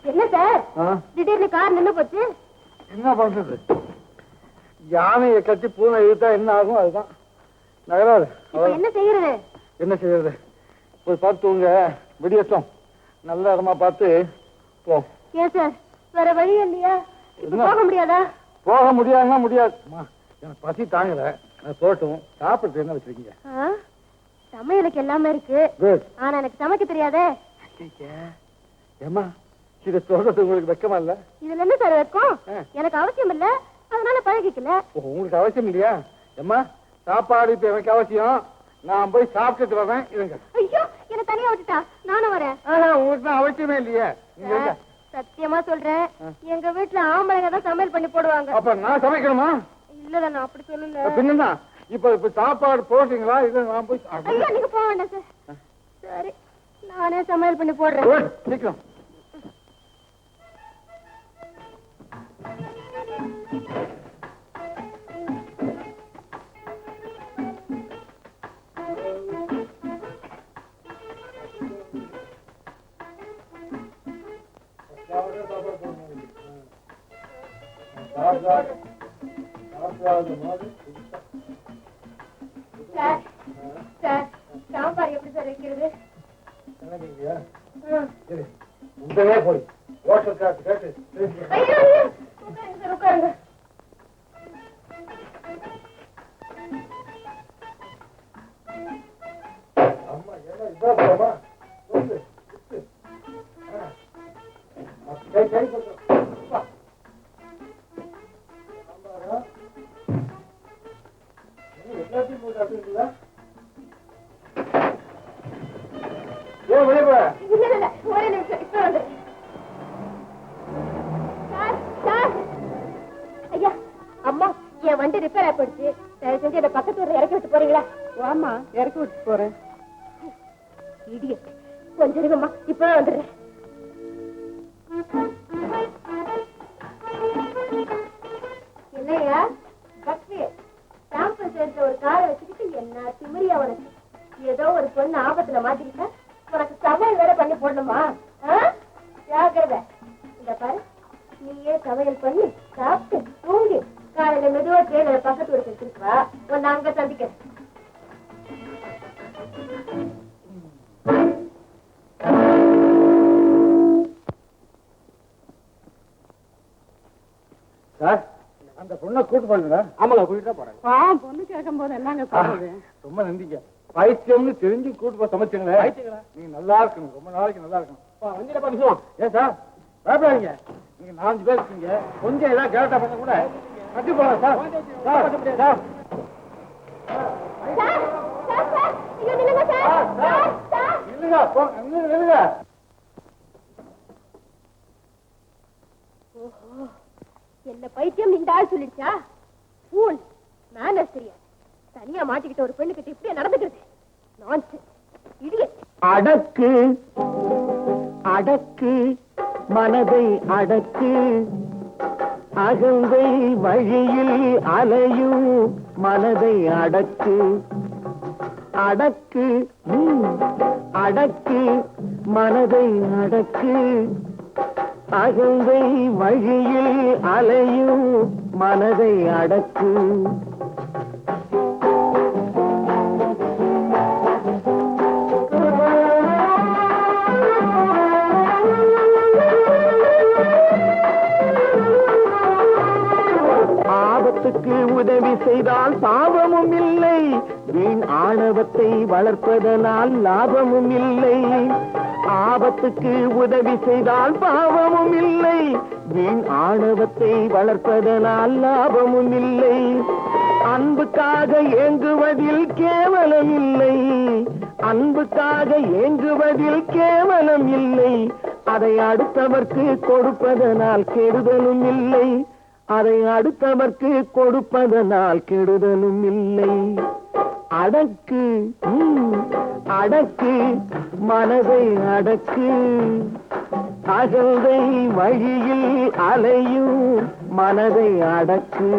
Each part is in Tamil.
என்ன சார் திடீர்னு கார் நின்று போச்சு? என்ன பண்றது? யானையை கட்டி பூனை இழுத்தா என்ன ஆகும்? அதுதான் நகராது. என்ன செய்யறது? என்ன செய்யறது? போய் பார்த்து உங்க விடியட்டும் நல்ல இடமா பார்த்து போ. ஏன் சார் வேற வழி இல்லையா? போக முடியாதா? போக முடியாதுன்னா முடியாது. எனக்கு பசி தாங்கல. போட்டும் சாப்பிட்டு என்ன வச்சிருக்கீங்க? சமையலுக்கு எல்லாமே இருக்கு. ஆனா எனக்கு சமைக்க தெரியாதே. ஏமா இதை சொல்றது உங்களுக்கு வெக்கமா இல்ல? இதுல என்ன சார் வெக்கம்? எனக்கு அவசியம் இல்ல, அதனால பழகிக்கல. உங்களுக்கு அவசியம் இல்லையா? ஏமா சாப்பாடு இப்ப எனக்கு அவசியம். நான் போய் சாப்பிட்டுட்டு வரேன். இருங்க. ஐயோ என்ன தனியா விட்டுட்டா நானும் வரேன். உங்களுக்கு தான் அவசியமே இல்லையே. சத்தியமா சொல்றேன், எங்க வீட்டுல ஆம்பளைங்க தான் சமையல் பண்ணி போடுவாங்க. அப்ப நான் சமைக்கணுமா? இல்ல நான் அப்படி சொல்லல. பின்னா இப்ப சாப்பாடு போடுறீங்களா? இது நான் போய் ஐயா நீங்க போக வேண்டாம் சார். சரி நானே சமையல் பண்ணி போடுறேன். சீக்கிரம். சாம்பார் எப்படி சார் வைக்கிறது? உடனே போய் ஹோட்டல் காசு கேட்டு உட்காருங்க. அம்மா என்ன இதா போமா சொல்லு கை கை போட்டு எல்லாத்தையும் போட்டு அப்படிங்களா? ஏன் வெளியே போற? இல்ல ஒரே நிமிஷம் இப்ப வந்து. ஐயா அம்மா என் வண்டி ரிப்பேர் ஆயிடுச்சு. தயவு செஞ்சு என்ன பக்கத்து ஊர்ல இறக்கி விட்டு போறீங்களா? வாமா இறக்கி விட்டு போறேன். இடியட் கொஞ்சம் இருங்கம்மா இப்பதான் வந்துடுறேன். இல்லையா பக்தி சாம்பிள் சேர்ந்த ஒரு காரை வச்சுக்கிட்டு என்ன திமிரியா உனக்கு? ஏதோ ஒரு பொண்ணு ஆபத்துல மாட்டிக்கிட்ட உனக்கு சமையல் வேற பண்ணி போடணுமா? ஜாக்கிரதை. இந்த பாரு நீயே சமையல் பண்ணி சாப்பிட்டு தூங்கி காலையில மெதுவா ட்ரெயின்ல பக்கத்து ஊருக்கு எடுத்துட்டு வா. உன்னை அங்க சந்திக்கிறேன். சார் அந்த பொண்ணை கூட்டு பண்ணுங்க. ஆமாங்க கூட்டிட்டு தான் போறேன். பொண்ணு கேட்கும் போது என்னங்க சொல்றது? ரொம்ப நன்றிங்க. பைத்தியம்னு தெரிஞ்சு கூட்டு போய் சமைச்சுங்களேன். நீங்க நல்லா இருக்கணும். ரொம்ப நாளைக்கு நல்லா இருக்கணும். வண்டியில பண்ணிக்கலாம். ஏன் சார் பயப்படாதீங்க. நீங்க 4 பேர் இருக்கீங்க. கொஞ்சம் ஏதாவது கேரட்டா பண்ண கூட கட்டி போலாம் சார். இல்லைங்க என்ன பைத்தியம் இந்த ஆள் சொல்லிடுச்சா? ஃபூல் மேனர்ஸ் தெரியாது. தனியா மாட்டிக்கிட்ட ஒரு பெண்ணு கிட்ட இப்படியே நடந்துக்கிறது நான்சென்ஸ். இடியட். அடக்கு அடக்கு மனதை அடக்கு அகந்தை வழியில் அலையும் மனதை அடக்கு அடக்கு அடக்கு மனதை அடக்கு அகந்தை வழியில் அலையும் மனதை அடக்கு. ஆபத்துக்கு உதவி செய்தால் பாவமும் இல்லை, வீண் ஆணவத்தை வளர்ப்பதனால் லாபமும் இல்லை. ஆபத்துக்கு உதவி செய்தால் பாவமும் இல்லை, வீண் ஆணவத்தை வளர்ப்பதனால் லாபமும் இல்லை. அன்புக்காக ஏங்குவதில் கேவலம் இல்லை, அன்புக்காக ஏங்குவதில் கேவலம் இல்லை. அதை அடுத்தவர்க்கு கொடுப்பதனால் கெடுதலும் இல்லை, அதை அடுத்தவர்க்கு கொடுப்பதனால் கெடுதலும் இல்லை. அடக்கு அடக்கு மனதை அடக்கு அகந்தை வழியில் அலையும் மனதை அடக்கு.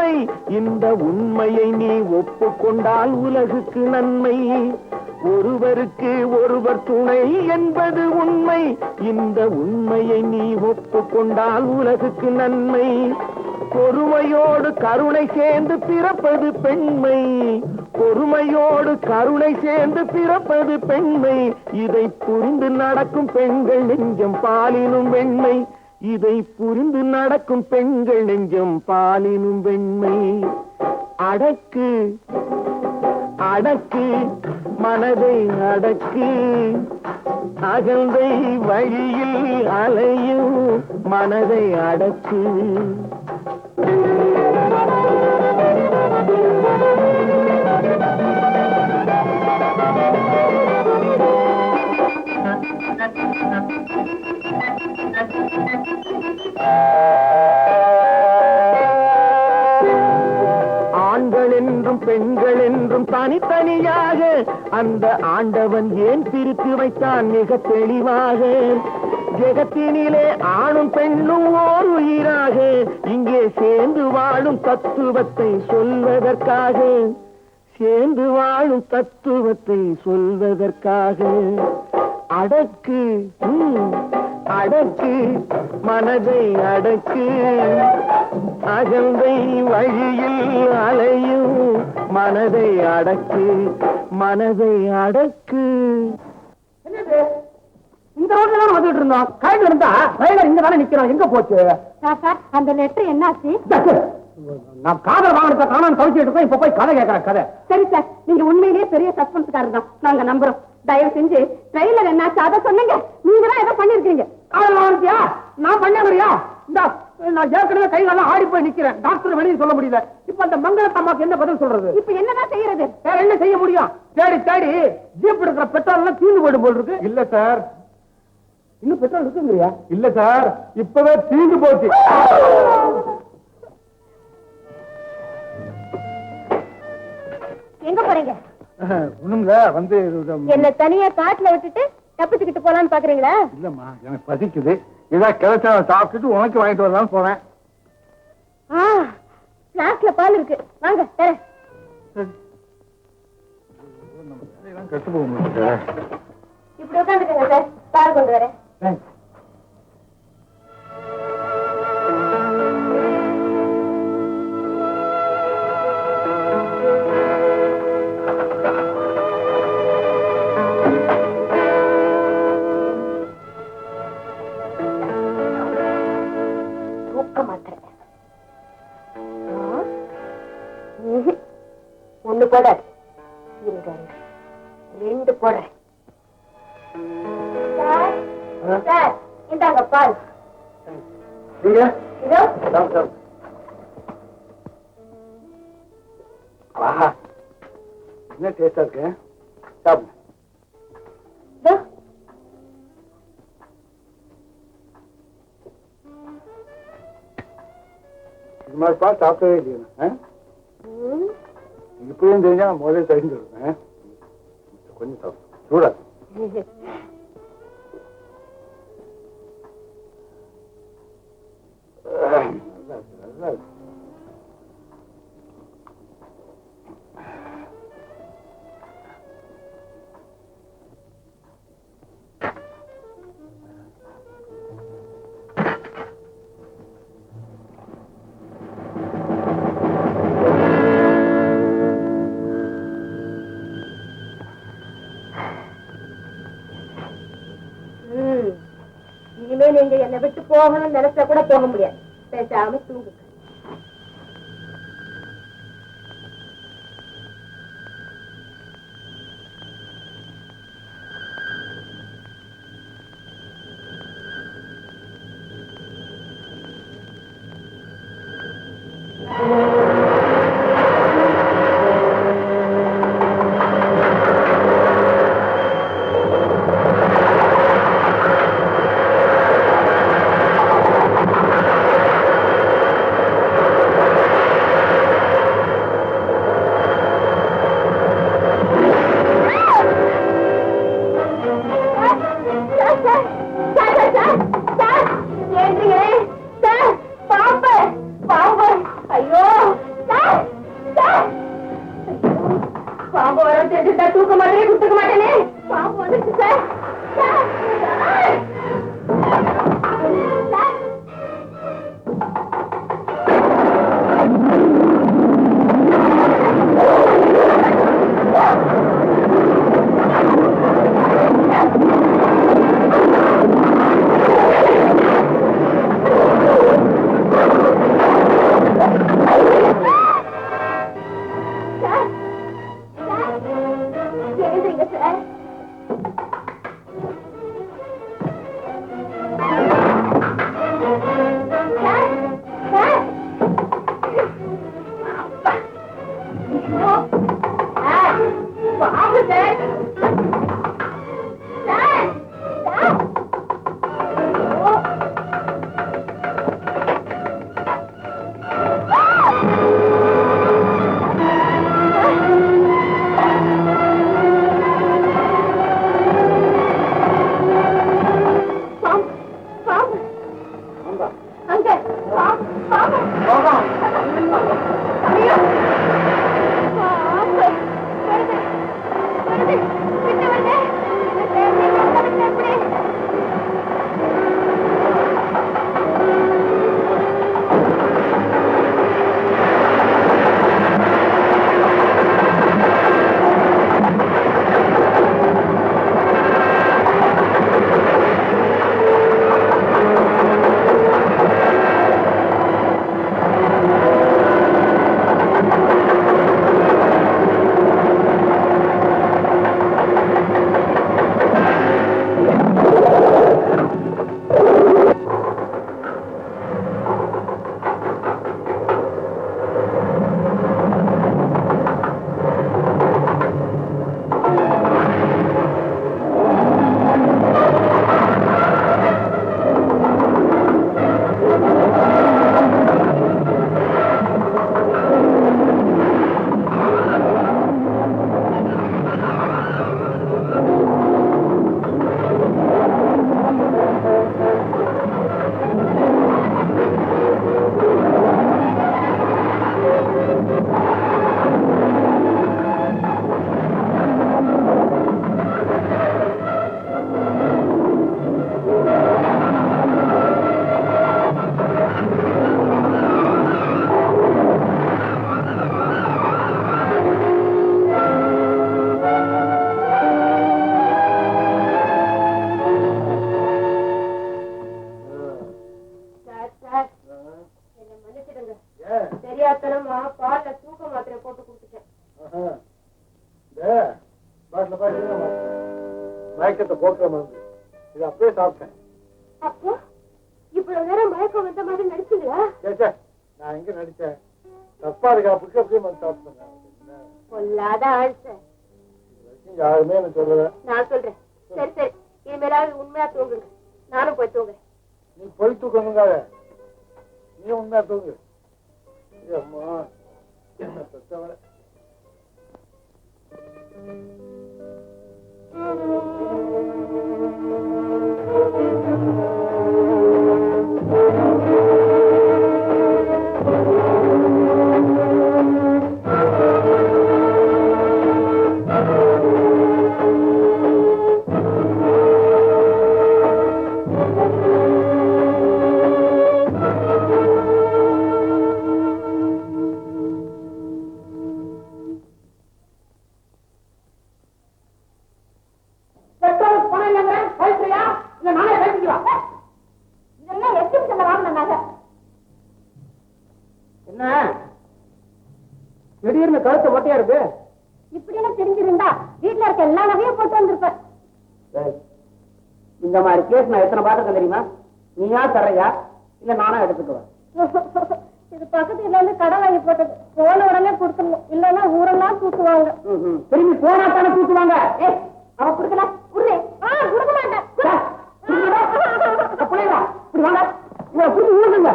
உண்மை. இந்த உண்மையை நீ ஒப்புக்கொண்டால் உலகுக்கு நன்மை. ஒருவருக்கு ஒருவர் துணை என்பது உண்மை. இந்த உண்மையை நீ ஒப்புக்கொண்டால் உலகுக்கு நன்மை. பொறுமையோடு கருணை சேர்ந்து பிறப்பது பெண்மை. பொறுமையோடு கருணை சேர்ந்து பிறப்பது பெண்மை. இதை புரிந்து நடக்கும் பெண்கள் நெஞ்சம் பாலினும் வெண்மை. இதை புரிந்து நடக்கும் பெண்கள் நெஞ்சம் பாலினும் வெண்மை. அடக்கு அடக்கு மனதை அடக்கு. அகந்தை வழியில் அலையும் மனதை அடக்கு. ஆண்கள் என்றும் பெண்கள் என்றும் தனித்தனியாக அந்த ஆண்டவன் ஏன் பிரித்து வைத்தான் மிக தெளிவாக. ஜெகத்தினிலே ஆணும் பெண்ணும் ஓர் உயிராக இங்கே சேர்ந்து வாழும் தத்துவத்தை சொல்வதற்காக. சேர்ந்து வாழும் தத்துவத்தை சொல்வதற்காக. அடக்கு அடக்கு மனதை அடக்கு. அகந்தை வழியில் அலையும் மனதை அடக்கு. மனதை அடக்கு. இந்த ரோட்ல தான் வந்துட்டு இருந்தோம். கையில இருந்தா ட்ரைவர் இங்க தானே நிக்கிறோம். எங்க போச்சு? சார் அந்த லெட்டர் என்னாச்சு? நான் காதல் வாங்கினத காணான்னு கவிச்சிட்டு இருக்கோம். இப்ப போய் கதை கேட்கறேன். கதை சரி சார், நீங்க உண்மையிலேயே பெரிய சஸ்பென்ஸ்காரர் தான், நாங்க நம்புறோம். தயவு செஞ்சு ட்ரெயிலர் என்னாச்சு அதை சொன்னீங்க. நீங்க தான் ஏதோ பண்ணிருக்கீங்க. காதல் வாங்கிட்டியா? நான் பண்ணறியா? இந்த நான் ஏற்கனவே கைகளெல்லாம் ஆடி போய் நிக்கிறேன். டாக்டர் வெளியே சொல்ல முடியல. இப்ப அந்த மங்களத்தம்மாக்கு என்ன பதில் சொல்றது? இப்ப என்னதான் செய்யறது? வேற என்ன செய்ய முடியும்? தேடி தேடி ஜீப் இருக்கிற பெட்ரோல் எல்லாம் தீர்ந்து போயிடும் போல் இருக்கு. இல்ல சார், இன்னும் பெட்ரோல் இருக்குங்கறியா? இல்ல சார், இப்பவே தீர்ந்து போச்சு. எங்க போறீங்க? ஒண்ணுங்க வந்து என்ன தனியா காட்டுல விட்டுட்டு தப்பிச்சுக்கிட்டு போலான்னு பாக்குறீங்களா? இல்லம்மா, எனக்கு பசிக்குது. இதா கிடைச்சா சாப்பிட்டுட்டு உனக்கு வாங்கிட்டு வரலாம்னு போறேன். பிளாஸ்க்ல பால் இருக்கு, வாங்க தரேன். கெட்டு போக முடியல. இப்படி உட்காந்துக்கங்க சார், பால் கொண்டு வரேன். ஒண்ணு போட இருங்க, ரெண்டு போடுறேன். சார் இந்தாங்க பால். இதோ என்ன டேஸ்டா இருக்கு. சாப்பிடு. இது மாதிரி பால் சாப்பிடவே இல்லையா? இப்பயும் தெரிஞ்சா நான் முதல்ல தெரிஞ்சு இருப்பேன். கொஞ்சம் சாப்பிடு, சூடா. நல்லா இருக்கு, நல்லா இருக்கு. இனிமே நீங்க என்னை விட்டு போகணும்னு நினைச்சா கூட போக முடியாது. பேசாம தூங்குங்க. ஐயோ கொடுத்துக்க மாட்டேனே. பாம்பு வந்துருச்சு சார். சார். சார். தெரியாதனமா பால்ல தூக்க மாத்திரை போட்டு கொடுத்துட்டேன். மயக்கத்தை போக்குற மருந்து இது அப்படியே சாப்பிட்டேன். அப்போ இவ்வளவு நேரம் மயக்கம் வந்த மாதிரி நடிச்சீங்களா? நான் எங்க நடிச்சேன்? தப்பாதுக்காப்புக்கு அப்படியே மருந்து சாப்பிட்டேன். பொல்லாத ஆள் சார். யாருமே எனக்கு சொல்லல. நான் சொல்றேன். சரி சரி, இனிமேலாவது உண்மையா தூங்குங்க. நானும் போய் தூங்குறேன். நீ போய் தூக்கணுங்க. நீ உண்மையா தூங்கு. அம்மா என்ன பிரச்சனை. திடீர்னு கழுத்து மொட்டையா இருக்கு. இப்படி எல்லாம் தெரிஞ்சிருந்தா வீட்டுல இருக்க எல்லா நகையும் போட்டு வந்திருப்பேன். இந்த மாதிரி கேஸ் நான் எத்தனை பாத்துக்க தெரியுமா? நீயா தரையா இல்ல நானா எடுத்துக்குவேன்? இது பக்கத்துல இருந்து கடை வாங்கி போட்டது. போன உடனே கொடுத்துடணும், இல்லன்னா ஊரெல்லாம் தூக்குவாங்க. திரும்பி போனா தானே தூக்குவாங்க. அவ குடுக்கல குடுறே. குடுக்க மாட்டேன். இப்படி வாங்க, ஊருங்க.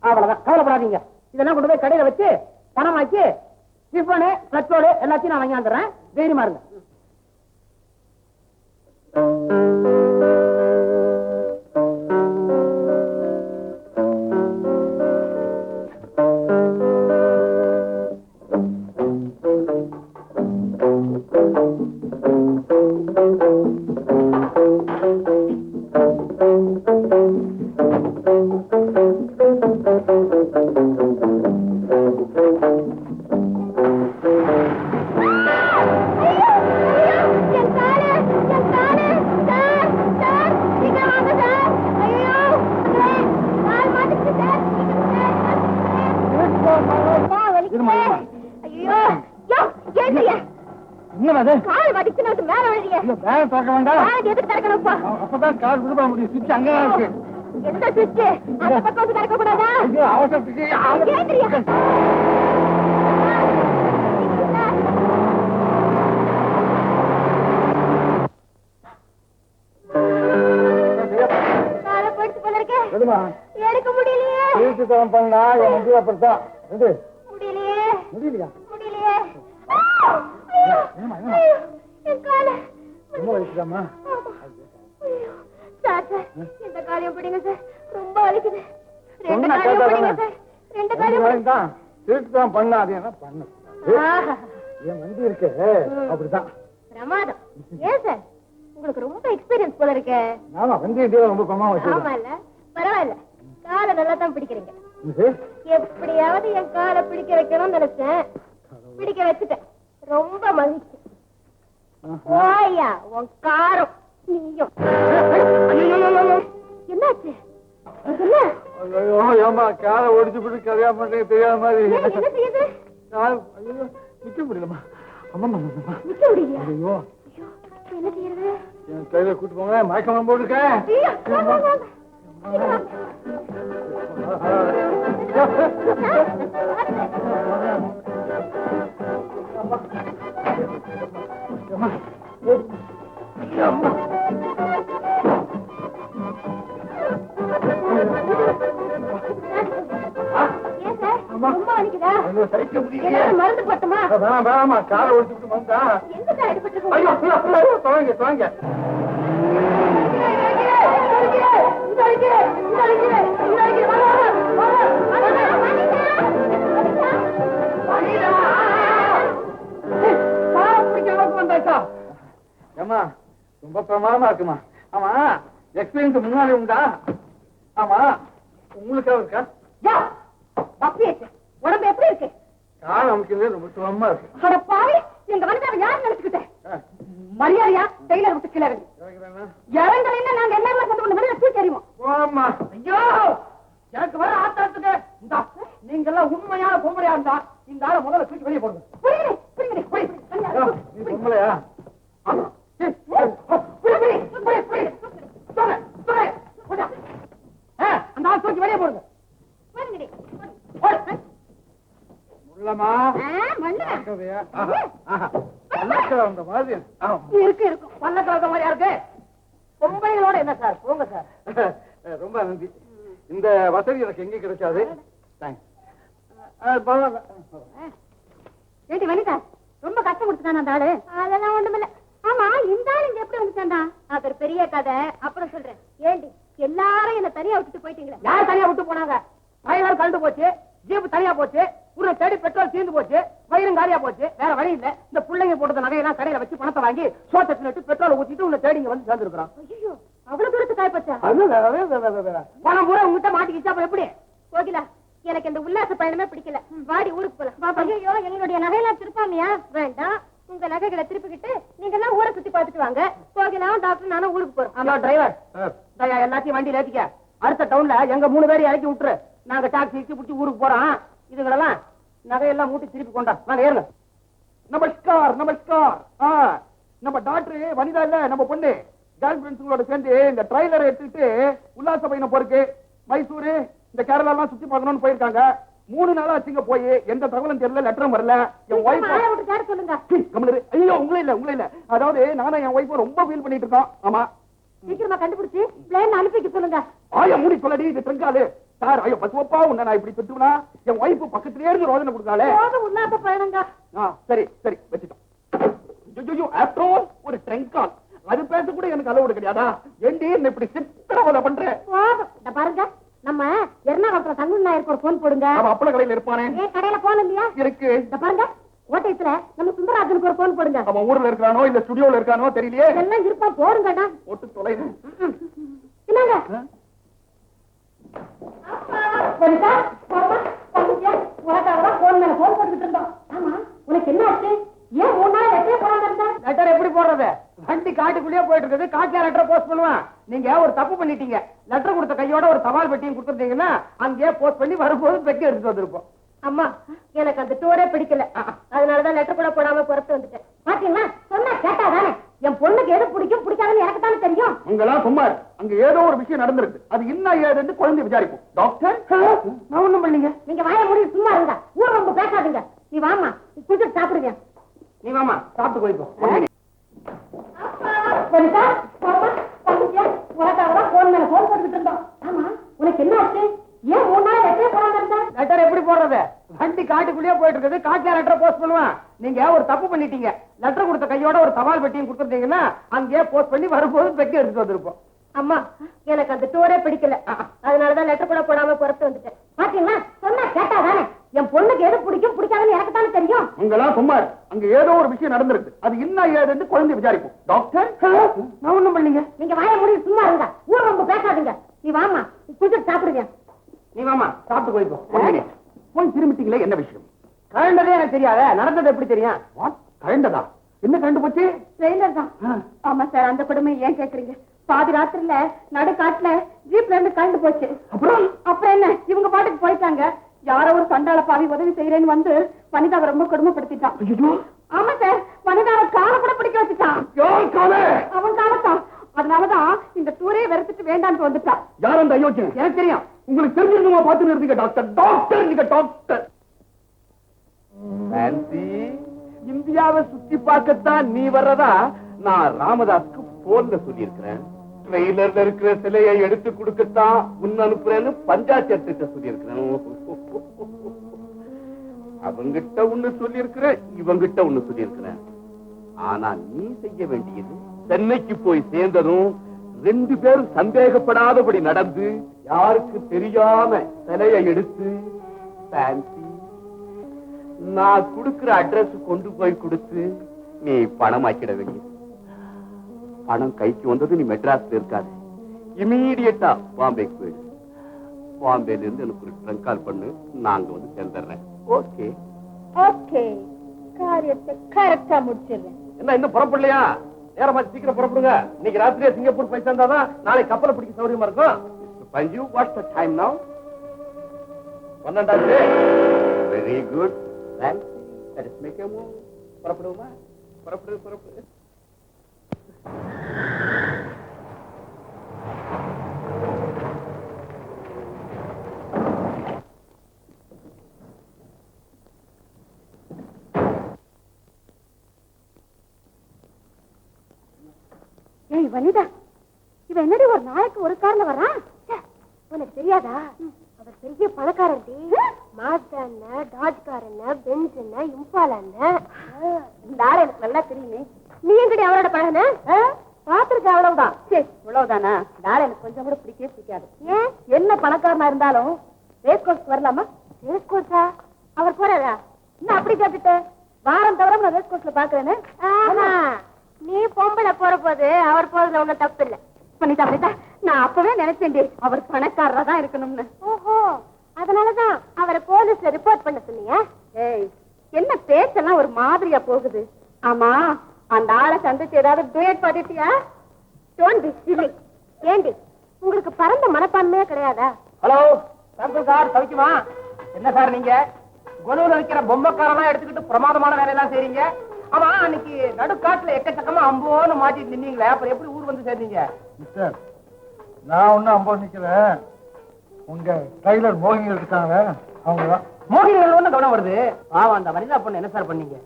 அவ்வளவுதான், கவலைப்படாதீங்க. இதெல்லாம் கொண்டு போய் கடையில வச்சு பணமாக்கி டிஃபனு பிளட்டோடு எல்லாத்தையும் நான் வாங்கியாந்துறேன். தைரியமா இருங்க. என்னது கால் வடிச்சுன்னு மேல விழுறீங்க. இல்ல பேர திறக்க வேண்டாம். கால் எதுக்கு திறக்கணும்ப்பா? அப்பதான் கால் விடுபட முடியும். சுவிட்ச் அங்கதான் இருக்கு. எந்த சுவிட்ச்? அந்த பக்கம் வந்து திறக்க கூடாதா? ஐயோ, அவசரத்துக்கு கேக்குறியா? காலை போயிட்டு போல இருக்கே. விடுமா. எடுக்க முடியலையே. தீர்த்துத்தரம் பண்ணா என் வண்டி அப்படித்தான். முடியலையே. முடியலையா? முடியலையே. என்னம்மா, ஐயோ, என் காலை. ரொம்ப வலிக்குதாம்மா? ஐயோ, சார் சார் இந்த காலையும் பிடிங்க சார், ரொம்ப வலிக்குது. ரெண்டு சொன்னா காலையும் பிடிங்க கேட்டாதானே? சார், ரெண்டு காலையும் பிடிங்க. தான் தீர்த்துத்தரம் பண்ணா அது என்ன பண்ண ஆஹா, என் வண்டி இருக்கு அப்படிதான். பிரமாதம். ஏன் சார் உங்களுக்கு ரொம்ப எக்ஸ்பீரியன்ஸ் போல இருக்கே. ஆமா, வண்டி ரொம்ப பிரமா ஆமா வச்சிருக்கேன். இல்ல, பரவாயில்ல, காலை நல்லா தான் பிடிக்கிறீங்க. இது எப்படியாவது என் காலை பிடிக்க வைக்கணும்னு நினைச்சேன், பிடிக்க வச்சுட்டேன். ரொம்ப மகிழ்ச்சி. ஓய்யா உன் காரம் நீயும். என்னாச்சு? என்ன? ஐயோ, ஏமா காலை ஒடிச்சு போட்டு கதையா பண்றீங்க தெரியாத மாதிரி. ஏன், என்ன செய்யுது? கால் ஐயோ நிக்க முடியலம்மா. அம்மா நிக்க முடியலையா? ஐயோ, ஐயோ, என்ன செய்யறது? என் கையில கூட்டு போங்க, மயக்கம் போட்டுருக்கேன். ஐயோ, வாங்க, வாங்க. இது வாங்க. ஏன் சார், ரொம்ப வலிக்குதா? சைக்க முடியல. ஏதாவது மருந்து போட்டுமா? வேணாமா, காலை ஒடிச்சுட்டு வந்தா. எங்க சார் அடிபட்டு ஐயோ, தொலைங்க தொலைங்க. ஏமா ரொம்ப பிரமாதமா இருக்குமா? ஆமா, எக்ஸ்பீரியன்ஸ் முன்னாடி உண்டா? ஆமா, உங்களுக்கு இருக்கா? உடம்பு எப்படி இருக்கு? கால் அமைக்கிறது ரொம்ப சுலமா இருக்கு. அட பாவி, எங்க வந்தாவை யார் நினைச்சுக்கிட்டேன்? மரியாதையா டெய்லர் விட்டு கீழே இறங்கு. இறங்கலைன்னா நாங்க எல்லாரும் சேர்ந்து கொண்டு வெளியில தூக்கி எறிவோம். போமா. ஐயோ, எனக்கு வர ஆத்தாத்துக்கு இந்தா, நீங்க எல்லாம் உண்மையான பொம்பளையா இருந்தா இந்த ஆளை முதல்ல தூக்கி வெளியே போடுங்க. புரியுது, புரியுது, புரியுது. நீ பொம்பளையா? ஆமா. புரியுது, புரியுது, புரியுது. சொல்லுங்க, சொல்லுங்க. போடா. அந்த ஆள் தூக்கி வெளியே போடுங்க. புரியுது. போடு. உள்ளமா மண்ணு அந்த மாதிரி. இருக்கு இருக்கும் பல்லக்கிழந்த மாதிரியா இருக்கு. பொம்பளைகளோட என்ன சார்? போங்க சார். ரொம்ப நன்றி. இந்த வசதி எனக்கு எங்க கிடைக்காது. ஏண்டி வனிதா, ரொம்ப கஷ்டம் கொடுத்துட்டான் அந்த ஆளு. அதெல்லாம் ஒண்ணுமில்ல. ஆமா, இந்த ஆளு இங்க எப்படி வந்துட்டான்டா? அது ஒரு பெரிய கதை, அப்புறம் சொல்றேன். ஏண்டி எல்லாரும் என்ன தனியா விட்டுட்டு போயிட்டீங்களா? யார் தனியா விட்டு போனாங்க? டிரைவர் கழண்டு போச்சு, ஜீப் தனியா போச்சு, உன்னை தேடி பெட்ரோல் தீர்ந்து போச்சு, வயிறும் காலியா போச்சு. வேற வழி இல்ல, இந்த பிள்ளைங்க போட்டத நகையெல்லாம் கடையில வச்சு பணத்தை வாங்கி சோத்தட்டு நட்டு பெட்ரோல் ஊத்திட்டு உன்னை தேடி இங்க வந்து சேர்ந்துருக்கான். ஐயோ, அவ்வளவு தூரத்துக்கு காய்ப்பச்சா? பணம் பூரா உங்ககிட்ட மாட்டிக்கிச்சா அப்ப எப்படி? கோகிலா, எனக்கு இந்த உல்லாச பயணமே பிடிக்கல. வாடி ஊருக்கு போலாம். ஐயோ, எங்களுடைய நகையெல்லாம் திருப்பாமையா? வேண்டாம், உங்க நகைகளை திருப்பிக்கிட்டு நீங்க எல்லாம் ஊரை சுத்தி பார்த்துட்டு வாங்க. கோகிலாவும் டாக்டர் நானும் ஊருக்கு போறோம். ஆமா டிரைவர், எல்லாத்தையும் வண்டியில ஏத்திக்க. அடுத்த டவுன்ல எங்க 3 பேரை இறக்கி விட்டுரு. நாங்க டாக்ஸி பிடிச்சி ஊருக்கு போறோம். இதுங்களெல்லாம் நகையெல்லாம் மூட்டி திருப்பி கொண்டா. நாங்க ஏறல. நமஸ்கார் நமஸ்கார். நம்ம டாக்டர் வனிதா இல்ல, நம்ம பொண்ணு கேர்ள் ஃபிரெண்ட்ஸுங்களோட சேர்ந்து இந்த ட்ரைலரை எடுத்துட்டு உல்லாச பயணம் போறதுக்கு மைசூரு இந்த கேரளா எல்லாம் சுத்தி பார்க்கணும்னு போயிருக்காங்க. 3 நாளா ஆச்சுங்க போய், எந்த தகவலும் தெரியல, லெட்டரும் வரல. என் ஒய்ஃப் சொல்லுங்க. ஐயோ, உங்களே இல்ல. அதாவது நானும் என் ஒய்ஃப் ரொம்ப ஃபீல் பண்ணிட்டு இருக்கோம். ஆமா, சீக்கிரமா கண்டுபிடிச்சு பிளேன் அனுப்பிக்க சொல்லுங்க. ஆயா மூடி சொல்லடி, இது ட்ரங்காலு சார். ஐயோ பசுவப்பா, உன்னை நான் இப்படி திட்டுவனா? என் ஒய்ஃப் பக்கத்திலே இருந்து ரோதனை கொடுத்தாலே. உல்லாச பயணங்க. சரி சரி வச்சுட்டோம். ஆஃப்டர் ஆல் ஒரு ட்ரங்கால், அது பேச கூட எனக்கு அளவு கிடையாதா? ஏண்டி என்ன இப்படி சித்திரவதை பண்ற? பாருங்க, நம்ம எர்ணாகுளத்துல தங்கு நாயருக்கு ஒரு போன் போடுங்க. அவன் அப்பள கடையில இருப்பானே. ஏன் கடையில போன் இல்லையா? இருக்கு. பாருங்க, ஓட்டையத்துல நம்ம சுந்தராஜனுக்கு ஒரு போன் போடுங்க. அவன் ஊர்ல இருக்கானோ இல்ல ஸ்டுடியோல இருக்கானோ தெரியலையே. எல்லாம் இருப்பா, போடுங்கடா. போட்டு தொலைங்க. என்னங்க உனக்காகதான் போன் மேல போன் போட்டுக்கிட்டு இருந்தோம். ஆமா, உனக்கு என்ன ஆச்சு? ஏன் 3 நாள் எப்பயே போடாம இருந்தா? லெட்டர் எப்படி போடுறது? வண்டி காட்டுக்குள்ளேயே போயிட்டு இருக்குது. காட்டுல லெட்டர் போஸ்ட் பண்ணுவேன். நீங்க ஒரு தப்பு பண்ணிட்டீங்க. லெட்டர் கொடுத்த கையோட ஒரு தபால் பெட்டியும் கொடுத்துருந்தீங்கன்னா அங்கேயே போஸ்ட் பண்ணி வரும்போது பெட்டி எடுத்துட்டு வந்திருப்போம். அம்மா, எனக்கு அந்த டூரே பிடிக்கல. அதனாலதான் லெட்டர் கூட போடாம புறத்து வந்துட்டேன். பாத்தீங்களா, அங்கெல்லாம் சும்மா இரு. அங்க ஏதோ ஒரு விஷயம் நடந்திருக்கு. அது என்ன ஏதுன்னு குழந்தை விசாரிப்போம். டாக்டர் நான் ஒண்ணும் பண்ணீங்க. நீங்க வாய மூடி சும்மா இருங்க. ஊர் ரொம்ப பேசாதீங்க. நீ வாமா, கொஞ்சம் சாப்பிடுங்க. நீ வாமா, சாப்பிட்டு போய்ப்போ. வனிதா, பாப்பா, தம்பியா, உனக்காக போன் மேல போன் போட்டுக்கிட்டு இருந்தோம். ஆமா, உனக்கு என்ன ஆச்சு? ஏன் 3 நாள் லெட்டரே போடாம இருந்த? லெட்டர் எப்படி போடுறது? வண்டி காட்டுக்குள்ளேயே போயிட்டு இருக்குது. காட்டுல லெட்டர் போஸ்ட் பண்ணுவான். நீங்க ஒரு தப்பு பண்ணிட்டீங்க. லெட்டர் கொடுத்த கையோட ஒரு தபால் பெட்டியும் கொடுத்துருந்தீங்கன்னா அங்கேயே போஸ்ட் பண்ணி வரும்போது பெட்டி எடுத்துட்டு வந்திருப்போம். அம்மா, எனக்கு அந்த டூரே பிடிக்கல. அதனாலதான் லெட்டர் கூட போடாம புறத்து வந்துட்டேன். பாத்தீங்களா, சொன்னா கேட்டாதானே. என் பொண்ணுக்கு எது பிடிக்கும் பிடிக்காதுன்னு எனக்கு தானே தெரியும். அங்கெல்லாம் சும்மா இரு. அங்க ஏதோ ஒரு விஷயம் நடந்திருக்கு. அது என்ன ஏதுன்னு குழந்தை விசாரிப்போம். டாக்டர் நான் ஒண்ணும் பண்ணீங்க. நீங்க வாய மூடி சும்மா இருங்க. ஊர் ரொம்ப பேசாதீங்க. நீ வாமா, கொஞ்சம் சாப்பிடுங்க. நீ வாமா, சாப்பிட்டு போய்ப்போ. போய் திரும்பிட்டீங்களே, என்ன விஷயம்? கழண்டதே எனக்கு தெரியாத, நடந்தது எப்படி தெரியும்? கழண்டதா? என்ன கழண்டு போச்சு? ட்ரெயினர் தான். ஆமா சார், அந்த கொடுமை ஏன் கேக்குறீங்க? பாதி ராத்திரில நடுக்காட்டுல ஜீப்ல இருந்து கழண்டு போச்சு. அப்புறம் என்ன, இவங்க பாட்டுக்கு போயிட்டாங்க. யாரோ ஒரு சண்டாள பாவி உதவி செய்யறேன்னு வந்து வனிதாவை ரொம்ப கொடுமைப்படுத்திட்டான். ஆமா சார், வனிதாவை காலை கூட பிடிக்க வச்சுட்டான். அவன் காலத்தான். அதனாலதான் இந்த டூரே வெறுத்துட்டு வேண்டான்னு வந்துட்டான். யார் அந்த அயோக்கியன்? எனக்கு தெரியும். உங்களுக்கு தெரிஞ்சிருந்தா பார்த்து நிறுத்திக்க. டாக்டர் டாக்டர் நீங்க டாக்டர். இந்தியாவை சுத்தி பார்க்கத்தான் நீ வர்றதா நான் ராமதாஸ்க்கு போன்ல சொல்லி இருக்கிறேன். ட்ரெயிலர்ல இருக்கிற சிலையை எடுத்து கொடுக்கத்தான் உன் அனுப்புறேன்னு பஞ்சாயத்து சொல்லி இருக்கிறேன். அவங்கிட்ட ஒண்ணு சொல்லி இருக்கிறேன், இவங்கிட்ட ஒண்ணு சொல்லி இருக்கிறேன். ஆனா நீ செய்ய வேண்டியது, சென்னைக்கு போய் சேர்ந்ததும் 2 பேரும் சந்தேகப்படாதபடி நடந்து யாருக்கு தெரியாம சிலையை எடுத்து நான் கொடுக்கிற அட்ரஸ் கொண்டு போய் கொடுத்து நீ பணமாக்கிட வேண்டியது. பணம் கைக்கு வந்தது நீ மெட்ராஸ்ல இருக்காது, இமீடியட்டா பாம்பேக்கு போயிடு. பாம்பேல இருந்து எனக்கு ஒரு ட்ரங்க் கால் பண்ணு, நாங்க வந்து சேர்ந்துடுறேன். ஓகே ஓகே, காரியத்தை கரெக்டா முடிச்சிடுறேன். என்ன இன்னும் புறப்படலையா? நேரமா சீக்கிரம் புறப்படுங்க. இன்னைக்கு ராத்திரியே சிங்கப்பூர் போய் சேர்ந்தாதான் நாளை கப்பலை பிடிக்க சௌரியமா இருக்கும். பஞ்சு, வாட்ஸ் த டைம் நவ? 12 very good. Let us make a move. புறப்படுவோமா? புறப்படு. ஏய் வனிதா, இவன் என்னடி ஒரு நாளைக்கு ஒரு கார்ல வர்றான்? உனக்கு தெரியாதா? அவர் பெரிய பணக்காரன். மாஸ்டா என்ன, டாஜ் கார் என்ன, பென்ஸ் என்ன, இம்பாலா என்ன, இந்த ஆள் எனக்கு நல்லா தெரியுமே. நீ எங்கடி அவரோட பழகுன? பாத்துருக்க, அவ்வளவுதான். சரி, இவ்வளவுதானா? இந்த ஆள் எனக்கு கொஞ்சம் கூட பிடிக்கவே பிடிக்காது. ஏன்? என்ன பணக்காரனா இருந்தாலும் ரேஸ் கோர்ஸ் வரலாமா? ரேஸ் கோர்ஸா? அவர் போறாரா? என்ன அப்படி கேட்டுட்டு? வாரம் தவிர நான் ரேஸ் கோர்ஸ்ல பாக்குறேன்னு. நீ பொம்பளை போற போது அவர் போறதுல ஒண்ணும் தப்பு இல்ல. பண்ணிட்டா நான் அப்பவே நினைச்சேன் அவர் பணக்காரரா தான் இருக்கணும்னு. ஓஹோ, அதனாலதான் அவரை போலீஸ்ல ரிப்போர்ட் பண்ண சொன்னீங்க. ஏய், என்ன பேச்செல்லாம் ஒரு மாதிரியா போகுது? ஆமா, அந்த ஆளை சந்திச்சு ஏதாவது டூயட் பாடிட்டியா? Don't be silly. ஏண்டி, உங்களுக்கு பரந்த மனப்பான்மையே கிடையாதா? ஹலோ சாம்பிள் சார், தவிக்குமா? என்ன சார் நீங்க கொலுல வைக்கிற பொம்மைக்காரெல்லாம் எடுத்துக்கிட்டு பிரமாதமான வேலையெல்லாம் செய்றீங்க. ஆமா, அன்னைக்கு நடுக்காட்டுல எக்கச்சக்கமா அம்போன்னு மாட்டிட்டு நின்னீங்களே, அப்புறம் எப்படி ஊர் வந்து சேர்ந்தீங்க? மிஸ்டர், நான் ஒன்னும் அம்போ நிக்கிறேன். உங்க டைலர் மோகினிகள் இருக்காங்க, அவங்கதான். மோகினிகள் ஒண்ணு கவனம் வருது. பாவம், அந்த வனிதா பொண்ணு என்ன சார் பண்ணீங்க?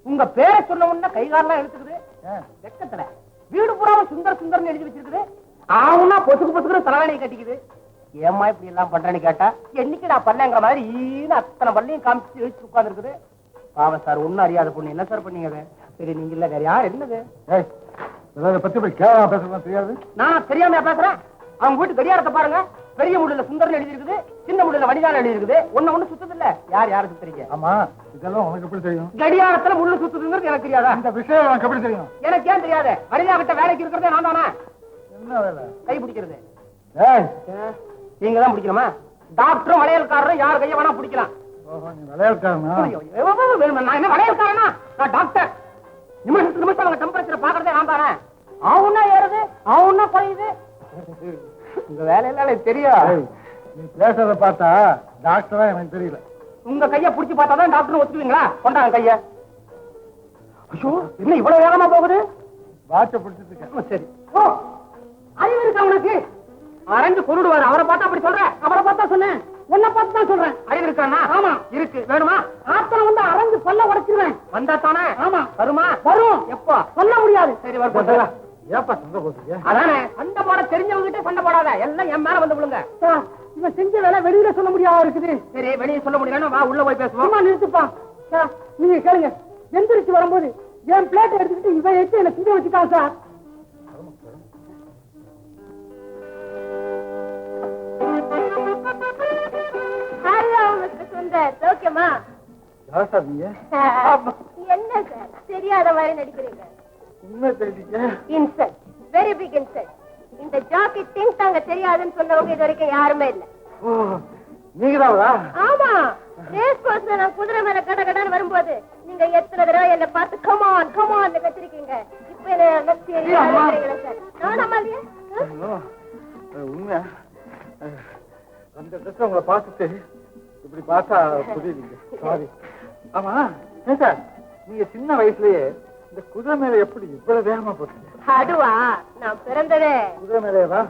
உங்க பேரை சொன்ன உடனே கைகாரெல்லாம் எடுத்துக்குது. வெக்கத்துல வீடு பூராம சுந்தர் சுந்தர்னு எழுதி வச்சிருக்குது. ஆவுன்னா பொசுக்கு தலைவாணியை கட்டிக்குது. ஏம்மா இப்படி எல்லாம் பண்றேன்னு கேட்டா, என்னைக்கு நான் பண்ணேங்கிற மாதிரி ஈன்னு அத்தனை பள்ளியும் காமிச்சு வச்சு உட்கார்ந்து இருக்குது. பாவம் சார், ஒன்னும் அறியாத பொண்ணு என்ன சார் பண்ணீங்க? சரி, நீங்க இல்ல வேற யார்? என்னது பத்தி போய் கேவலமா பேசலாம் தெரியாது. நான் தெரியாம பேசுறேன்? அவங்க வீட்டு கடியாரத்தை பாருங்க. பெரிய முள்ளுல சுந்தர்னு எழுதி இருக்குது, சின்ன முள்ளுல வனிதான் எழுதி இருக்குது. ஒண்ணு சுத்தது இல்ல. யாரு சுத்துறீங்க? ஆமா, இதெல்லாம் உனக்கு எப்படி தெரியும்? கடியாரத்துல முள்ளு சுத்துதுங்கிறது எனக்கு தெரியாதா? இந்த விஷயம் எனக்கு எப்படி தெரியும்? எனக்கு ஏன் தெரியாது? வனிதா கிட்ட வேலைக்கு இருக்கிறதே நான் தானே. என்ன வேலை? கை பிடிக்கிறது. நீங்க தான் பிடிக்கணுமா? டாக்டரும் வளையல்காரரும் யார் கைய வேணா பிடிக்கலாம். நீ விளையாட்டுக்காரனா? நான் என்ன வளையல்காரனா? நான் டாக்டர். நிமிஷம் அவங்க டெம்பரேச்சரை பாக்குறதே நான் தானே. ஆவுன்னா ஏறுது, ஆவுன்னா குறையுது. உங்க வேலையெல்லாம் எனக்கு தெரியும். நீ பேசுறத பார்த்தா டாக்டரா எனக்கு தெரியல. உங்க கைய புடிச்சு பார்த்தாதான் டாக்டர் ஒத்துக்குவீங்களா? கொண்டாங்க கைய. ஐயோ, என்ன இவ்வளவு வேகமா போகுது? வாட்ச பிடிச்சிட்டு இருக்கேன். சரி. உனக்கு அரைஞ்சு கொண்டுடுவாரு. அவரை பார்த்தா அப்படி சொல்றேன். அவரை பார்த்தா சொன்னேன். உன்னை பார்த்து தான் சொல்றேன். அறிவு இருக்கானா? ஆமா இருக்கு. வேணுமா? ஆத்தனை வந்து அரைஞ்சு கொல்ல உடைச்சிருவேன். வந்தா தானே? ஆமா. வருமா? வரும். எப்போ சொல்ல முடியாது. சரி வர. ஏப்பா சண்டை போடுறீங்க? அதானே சண்டை போட தெரிஞ்சவங்க கிட்ட சண்டை போடாத. எல்லாம் என் மேல வந்து விழுங்க. இவன் செஞ்ச வேலை வெளியில சொல்ல முடியாம இருக்குது. சரி வெளியே சொல்ல முடியலன்னா வா உள்ள போய் பேசுவோம். நிறுத்துப்பா. நீங்க கேளுங்க. எந்திரிச்சு வரும்போது என் பிளேட் எடுத்துக்கிட்டு இவன் எடுத்து என்ன திங்க வச்சுட்டான் சார். ஹலோ மிஸ்டர் சுந்தர், ஓகேமா? யார் சார் நீங்க? என்ன சார் தெரியாத மாதிரி நடிக்கிறீங்க? உண்மை தெரிஞ்சுக்க. Insult, very big insult. இந்த ஜாக்கி திங் தாங்க தெரியாதுன்னு சொன்னவங்க இது வரைக்கும் யாருமே இல்ல. நீங்கதாவா? ஆமா, ரேஸ் கோர்ஸ்ல நான் குதிரை மேல கட கடன்னு வரும்போது நீங்க எத்தனை தடவை என்ன பார்த்து கமான் கமான் கத்திருக்கீங்க. இப்ப என்ன தெரியாதுங்களா சார்? நான் நம்பலையே. உண்மை அந்த ட்ரெஸ் உங்களை பார்த்துட்டு இப்படி பார்த்தா புரியுதுங்க. சாரி. ஆமா ஏன் சார் நீங்க சின்ன வயசுலயே இந்த குதிரை மேல எப்படி இவ்வளவு வேகமா போட்டீங்க? அதுவா, நான் பிறந்ததே குதிரை மேலேவா?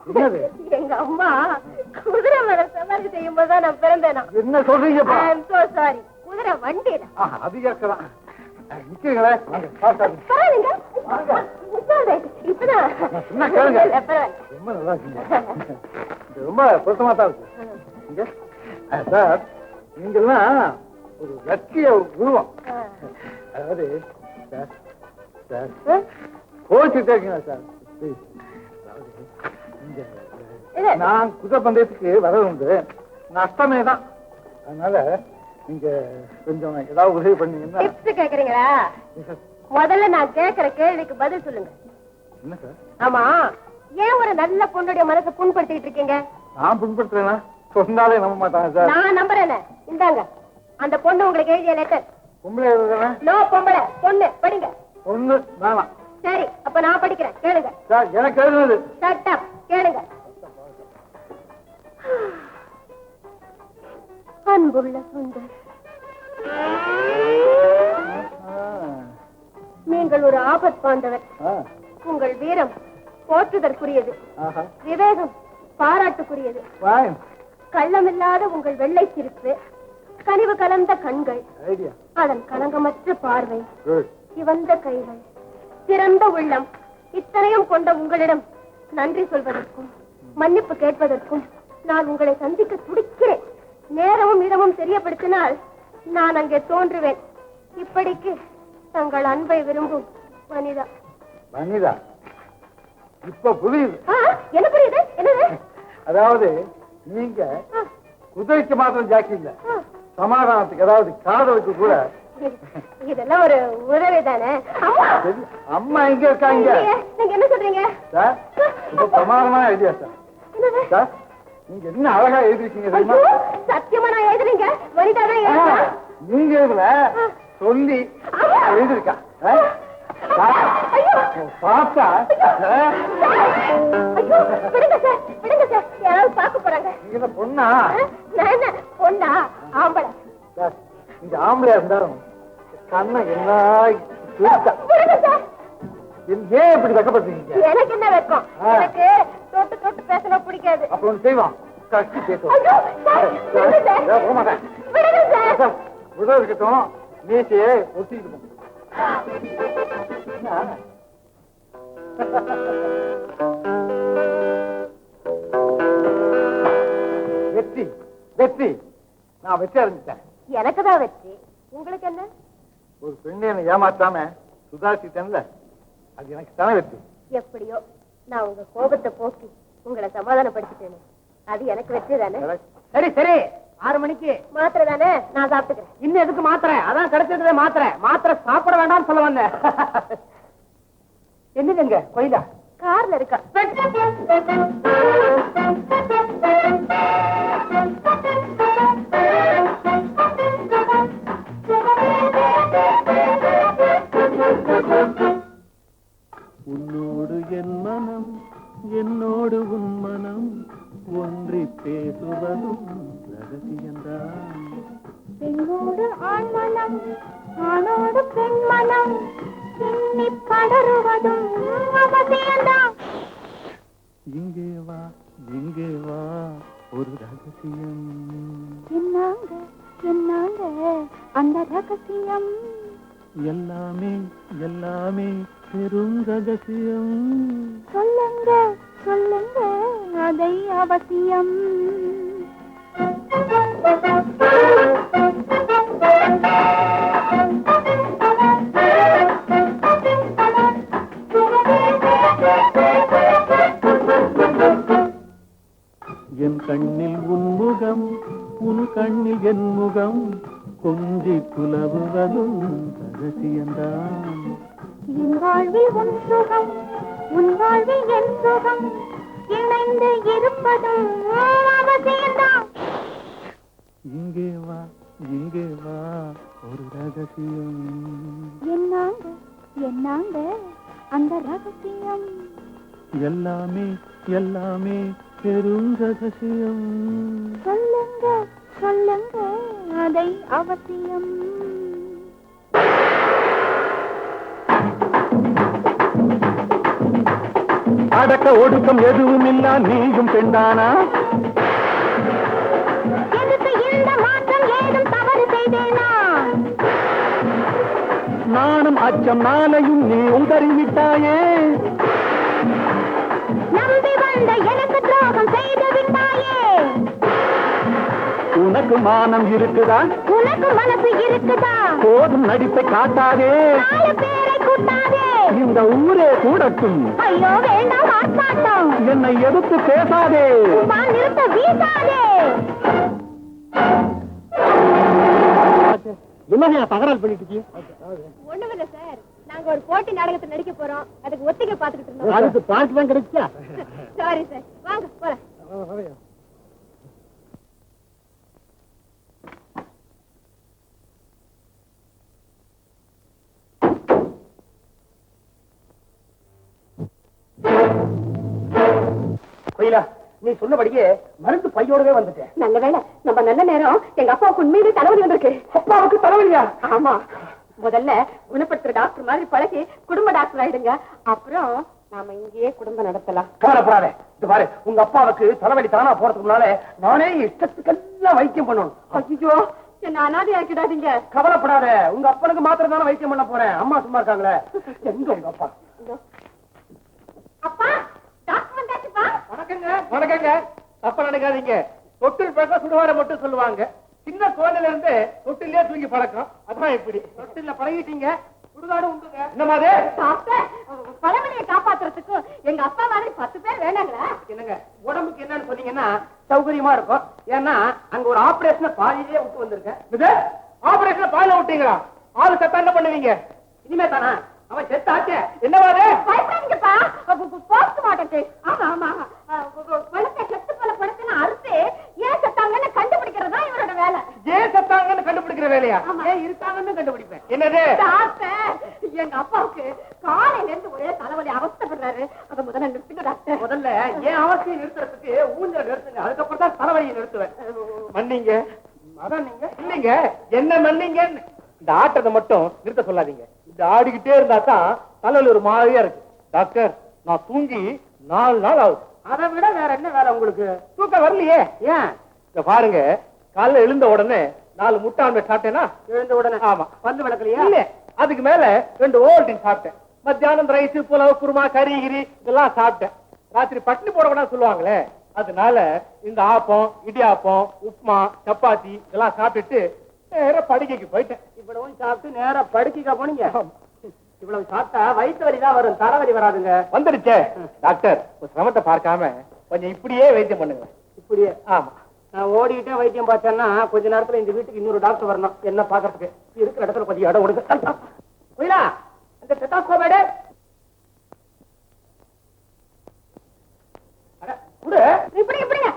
என்னது? எங்க அம்மா குதிரை மேல சவாரி செய்யும் போதுதான் நான் பிறந்தேனா. என்ன சொல்றீங்கப்பா? ஐ அம் சோ சாரி. குதிரை வண்டியில. அது கேட்கலாம். நிக்கிறீங்களே பரவாயில்லைங்க. இப்பதான் என்ன கேளுங்க. ரொம்ப நல்லா இருக்குங்க. ரொம்ப பொருத்தமா தான் இருக்கு. சார் நீங்கெல்லாம் ஒரு லட்சிய உருவம். அதாவது சார் சார் கோச்சிட்டே இருக்கீங்களா சார்? நான் குதிரை பந்தயத்துக்கு வர உண்டு, நஷ்டமே தான். அதனால நீங்க கொஞ்சம் ஏதாவது உதவி பண்ணீங்கன்னா. டிப்ஸ் கேக்குறீங்களா? முதல்ல நான் கேக்குற கேள்விக்கு பதில் சொல்லுங்க. என்ன சார்? ஆமா, ஏன் ஒரு நல்ல பொண்ணுடைய மனசை புண்படுத்திட்டு இருக்கீங்க? நான் புண்படுத்துறேன்னா சொன்னாலே நம்ப மாட்டாங்க சார். நான் நம்புறேன். இந்தாங்க அந்த பொண்ணு உங்களுக்கு எழுதிய லெட்டர். பொம்பளை எழுதுறேன்? நோ, பொம்பளை. பொண்ணு. படிங்க. பொண்ணு வேணாம். சரி, அப்ப நான் படிக்கிறேன். கேளுங்க சார். எனக்கு எழுதுனது. Shut up. கேளுங்க. அன்புள்ள சுந்தர், நீங்கள் ஒரு ஆபத் பாண்டவர். உங்கள் வீரம் போற்றுதற்குரியது, விவேகம் பாராட்டுக்குரியது. கள்ளமில்லாத உங்கள் வெள்ளை சிரிப்பு, கனிவு கலந்த கண்கள், அதன் களங்கமற்ற பார்வை, சிவந்த கைகள், சிறந்த உள்ளம், இத்தனையும் கொண்ட உங்களிடம் நன்றி சொல்வதற்கும் மன்னிப்பு கேட்பதற்கும் நான் உங்களை சந்திக்க துடிக்கிறேன். நேரமும் இடமும் தெரியப்படுத்தினால் நான் அங்கே தோன்றுவேன். இப்படிக்கு தங்கள் அன்பை விரும்பும் வனிதா. வனிதா? இப்ப புரியுது. என்ன புரியுது? என்னது? அதாவது நீங்க குதிரைக்கு மாத்திரம் ஜாக்கி இல்ல, சமாதானத்துக்கு அதாவது காதலுக்கு கூட. இதெல்லாம் ஒரு உதவி தானே. அம்மா எங்க இருக்காங்க? நீங்க என்ன சொல்றீங்க சார்? இப்ப பிரமாதமா எழுதியா சார்? சார் நீங்க என்ன அழகா எழுதிருக்கீங்க தெரியுமா? சத்தியமா நான் எழுதுறீங்க. வனிதா தான் எழுதுறா. நீங்க எழுதல, சொல்லி எழுதிருக்கா. பார்த்தா விடுங்க சார், விடுங்க சார். யாராவது பார்க்க போறாங்க. நீங்க பொண்ணா? பொண்ணா? ஆம்பளை சார். நீங்க ஆம்பளையா இருந்தாலும் கண்ணை என்ன ஏன் இப்படி வெக்கப்படுறீங்க? எனக்கு என்ன வெக்கம்? எனக்கு தொட்டு தொட்டு பேசணும் பிடிக்காது. அப்ப ஒண்ணு செய்வோம், கட்டி பேசுவோம். உதவி இருக்கட்டும், நீச்சே ஒட்டிக்கிட்டு வெற்றி வெற்றி. நான் வெற்றி அடைஞ்சிட்டேன். எனக்குதான் வெற்றி. உங்களுக்கு என்ன? ஒரு பெண்ணை ஏமாத்தாம சுதாரிச்சிட்டேன்ல, அது எனக்கு தானே வெற்றி. எப்படியோ நான் உங்க கோபத்தை போக்கி உங்களை சமாதானப்படுத்திட்டேன். அது எனக்கு வெற்றி தானே. சரி சரி, 6 மணிக்கு மாத்திரை தானே, நான் சாப்பிட்டுக்கிறேன். இன்னும் எதுக்கு மாத்திரை? அதான் கிடைச்சதே மாத்திரை. மாத்திரை சாப்பிட வேண்டாம்னு சொல்ல வந்தேன். என்னதுங்க கோயிலா? கார்ல இருக்கா? உன்னோடு என் மனம், என்னோடு உன் மனம் ஒன்றி பேசுவதும் ரகசியம்தான். பெண்ணோடு ஆண் மனம், ஆணோடு பெண் மனம் பின்னி படருவதும் அவசியம்தான். இங்கே வா இங்கே வா ஒரு ரகசியம். என்னாங்க என்னாங்க அந்த ரகசியம்? எல்லாமே எல்லாமே பெரும் ரகசியம். சொல்லுங்க சொல்லுங்க அதை அவசியம். என் கண்ணில் உன்முகம் உன் கண்ணில் என் முகம் கொஞ்சி குலவுவதும் ரகசியம்தான். என் வாழ்வில் உன் சுகம் உன் வாழ்வில் என் சுகம் இணைந்து இருப்பதும் அவசியம்தான். இங்கே வா இங்கே வா ஒரு ரகசியம். என்னாங்க என்னாங்க அந்த ரகசியம்? எல்லாமே எல்லாமே பெரும் ரகசியம். சொல்லுங்க சொல்லுங்க அதை அவசியம். அடக்க ஒடுக்கம் எதுவும் இல்லா நீயும் பெண்ணானா? எதுக்கு இந்த மாற்றம் ஏதும் தவறு செய்தேனா? நானும் அச்சம் நாளையும் நீ உதறிவிட்டாயே. நம்பி வந்த எனக்கு துரோகம் செய்து விட்டாயே. உனக்கு மானம் இருக்குதா? உனக்கு மனசு இருக்குதா? போதும் நடிப்பை காட்டாதே. 4 பேரை கூட்டாதே. இந்த ஊரே கூடட்டும். ஐயோ வேண்டாம் ஆர்ப்பாட்டம். என்னை எதிர்த்து பேசாதே. சும்மா நிறுத்த வீசாதே. என்ன தகராறு பண்ணிட்டு இருக்கீங்க? ஒண்ணுமில்ல சார், நாங்க ஒரு போட்டி நாடகத்தை நடிக்க போறோம். அதுக்கு ஒத்திகை பாத்துக்கிட்டு இருந்தோம். அதுக்கு பாட்டு தான் கிடைச்சா? சாரி சார், வாங்க போலாம். கோயிலா, நீ சொன்னபடியே மருந்து பையோடவே வந்துட்டேன். நல்ல வேளை, நம்ம நல்ல நேரம். எங்க அப்பாவுக்கு உண்மையிலே தலைவலி வந்திருக்கு. அப்பாவுக்கு தலைவலியா? ஆமா, முதல்ல குணப்படுத்துற டாக்டர் மாதிரி பழகி குடும்ப டாக்டர் ஆயிடுங்க. அப்புறம் நாம இங்கேயே குடும்பம் நடத்தலாம். கவலைப்படாதே. இது பாரு, உங்க அப்பாவுக்கு தலைவலி தானா போறதுக்கு முன்னாலே நானே இஷ்டத்துக்கெல்லாம் வைத்தியம் பண்ணணும். ஐயோ, என்ன அனாதை ஆக்கிடாதீங்க. கவலைப்படாத, உங்க அப்பனுக்கு மாத்திரம் தானே வைத்தியம் பண்ண போறேன். அம்மா சும்மா இருக்காங்களே. எங்க உங்க அப்பா? அப்பா, டாக்டர் வந்தாச்சுப்பா. வணக்கங்க. வணக்கங்க. தப்ப நினைக்காதீங்க. தொட்டில் பேச சுடுவார மட்டும் சொல்லுவாங்க. சின்ன குழந்தையில இருந்து தொட்டிலே தூங்கி பழக்கம். அதான் இப்படி தொட்டில பழகிட்டீங்க. சுடுகாடு உண்டுங்க. என்ன மாதிரி டாக்டர், பழமொழியை காப்பாத்துறதுக்கு எங்க அப்பா மாதிரி 10 பேர் வேணாங்களா? என்னங்க உடம்புக்கு என்னன்னு சொன்னீங்கன்னா சௌகரியமா இருக்கும். ஏன்னா அங்க ஒரு ஆபரேஷனை பாதியிலே விட்டு வந்திருக்கேன். இது ஆபரேஷனை பாதியில விட்டீங்களா? ஆளு செத்தா என்ன பண்ணுவீங்க? இனிமே தானா அவன் செத்தாச்சே. என்னவாது? பயப்படாதீங்கப்பா, போஸ்ட் மார்ட்டம் கேஸ். ஆமா ஆமா, பணத்தை செத்து போல பணத்தை அறுத்து ஏன் செத்தாங்கன்னு கண்டுபிடிக்கிறதா இவரோட வேலை. ஏன் செத்தாங்கன்னு கண்டுபிடிக்கிற வேலையா? ஆமா. ஏன் இருக்காங்கன்னு கண்டுபிடிப்பேன். என்னது? டாக்டர், எங்க அப்பாவுக்கு காலையில இருந்து ஒரே தலைவலி அவஸ்தைப்படுறாரு. அதை முதல்ல நிறுத்துங்க டாக்டர். முதல்ல ஏன் அவசியம் நிறுத்துறதுக்கு ஊஞ்சல் நிறுத்துங்க. அதுக்கப்புறம் தான் தலைவலியை நிறுத்துவேன். மன்னிங்க. அதான் நீங்க இல்லைங்க, என்ன மன்னிங்கன்னு. இந்த ஆட்டத்தை மட்டும் நிறுத்த சொல்லாதீங்க. இந்த ஆடிக்கிட்டே இருந்தா தான் தலைவலி ஒரு மாதிரியா இருக்கு. டாக்டர், நான் தூங்கி 4 நாள் ஆகுது. அதை விட வேற என்ன வேலை உங்களுக்கு? தூக்கம் வரலையே. ஏன்? இத பாருங்க, காலைல எழுந்த உடனே 4 முட்டை ஆம்லெட் சாப்பிட்டேனா? எழுந்த உடனே? ஆமா. பல்லு விளக்கலையா? இல்ல, அதுக்கு மேல 2 ஓவல்டின் சாப்பிட்டேன். மத்தியானம் ரைஸ், புலாவ், குருமா, கறி கிரி இதெல்லாம் சாப்பிட்டேன். ராத்திரி பட்டினி போடக்கூடாது சொல்லுவாங்களே, அதனால இந்த ஆப்பம், இடியாப்பம், உப்புமா, சப்பாத்தி இதெல்லாம் சாப்பிட்டுட்டு நேர படுக்கைக்கு போயிட்டேன். இவ்வளவு சாப்பிட்டு நேரா படுக்கைக்கா போனீங்க? இவ்வளவு சாப்பிட்டா வயிற்று வலி தான் வரும், தலைவலி வராதுங்க. வந்துடுச்சே. டாக்டர், சிரமத்தை பார்க்காம கொஞ்சம் இப்படியே வைத்தியம் பண்ணுங்க. இப்படியே? ஆமா. நான் ஓடிக்கிட்டே வைத்தியம் பார்த்தேன்னா கொஞ்ச நேரத்துல இந்த வீட்டுக்கு இன்னொரு டாக்டர் வரணும் என்ன பாக்குறதுக்கு. இருக்கிற இடத்துல கொஞ்சம் இடம் கொடுங்க. புரியலா? அந்த ஸ்டெத்தாஸ்கோப் இப்படி இப்படிங்க.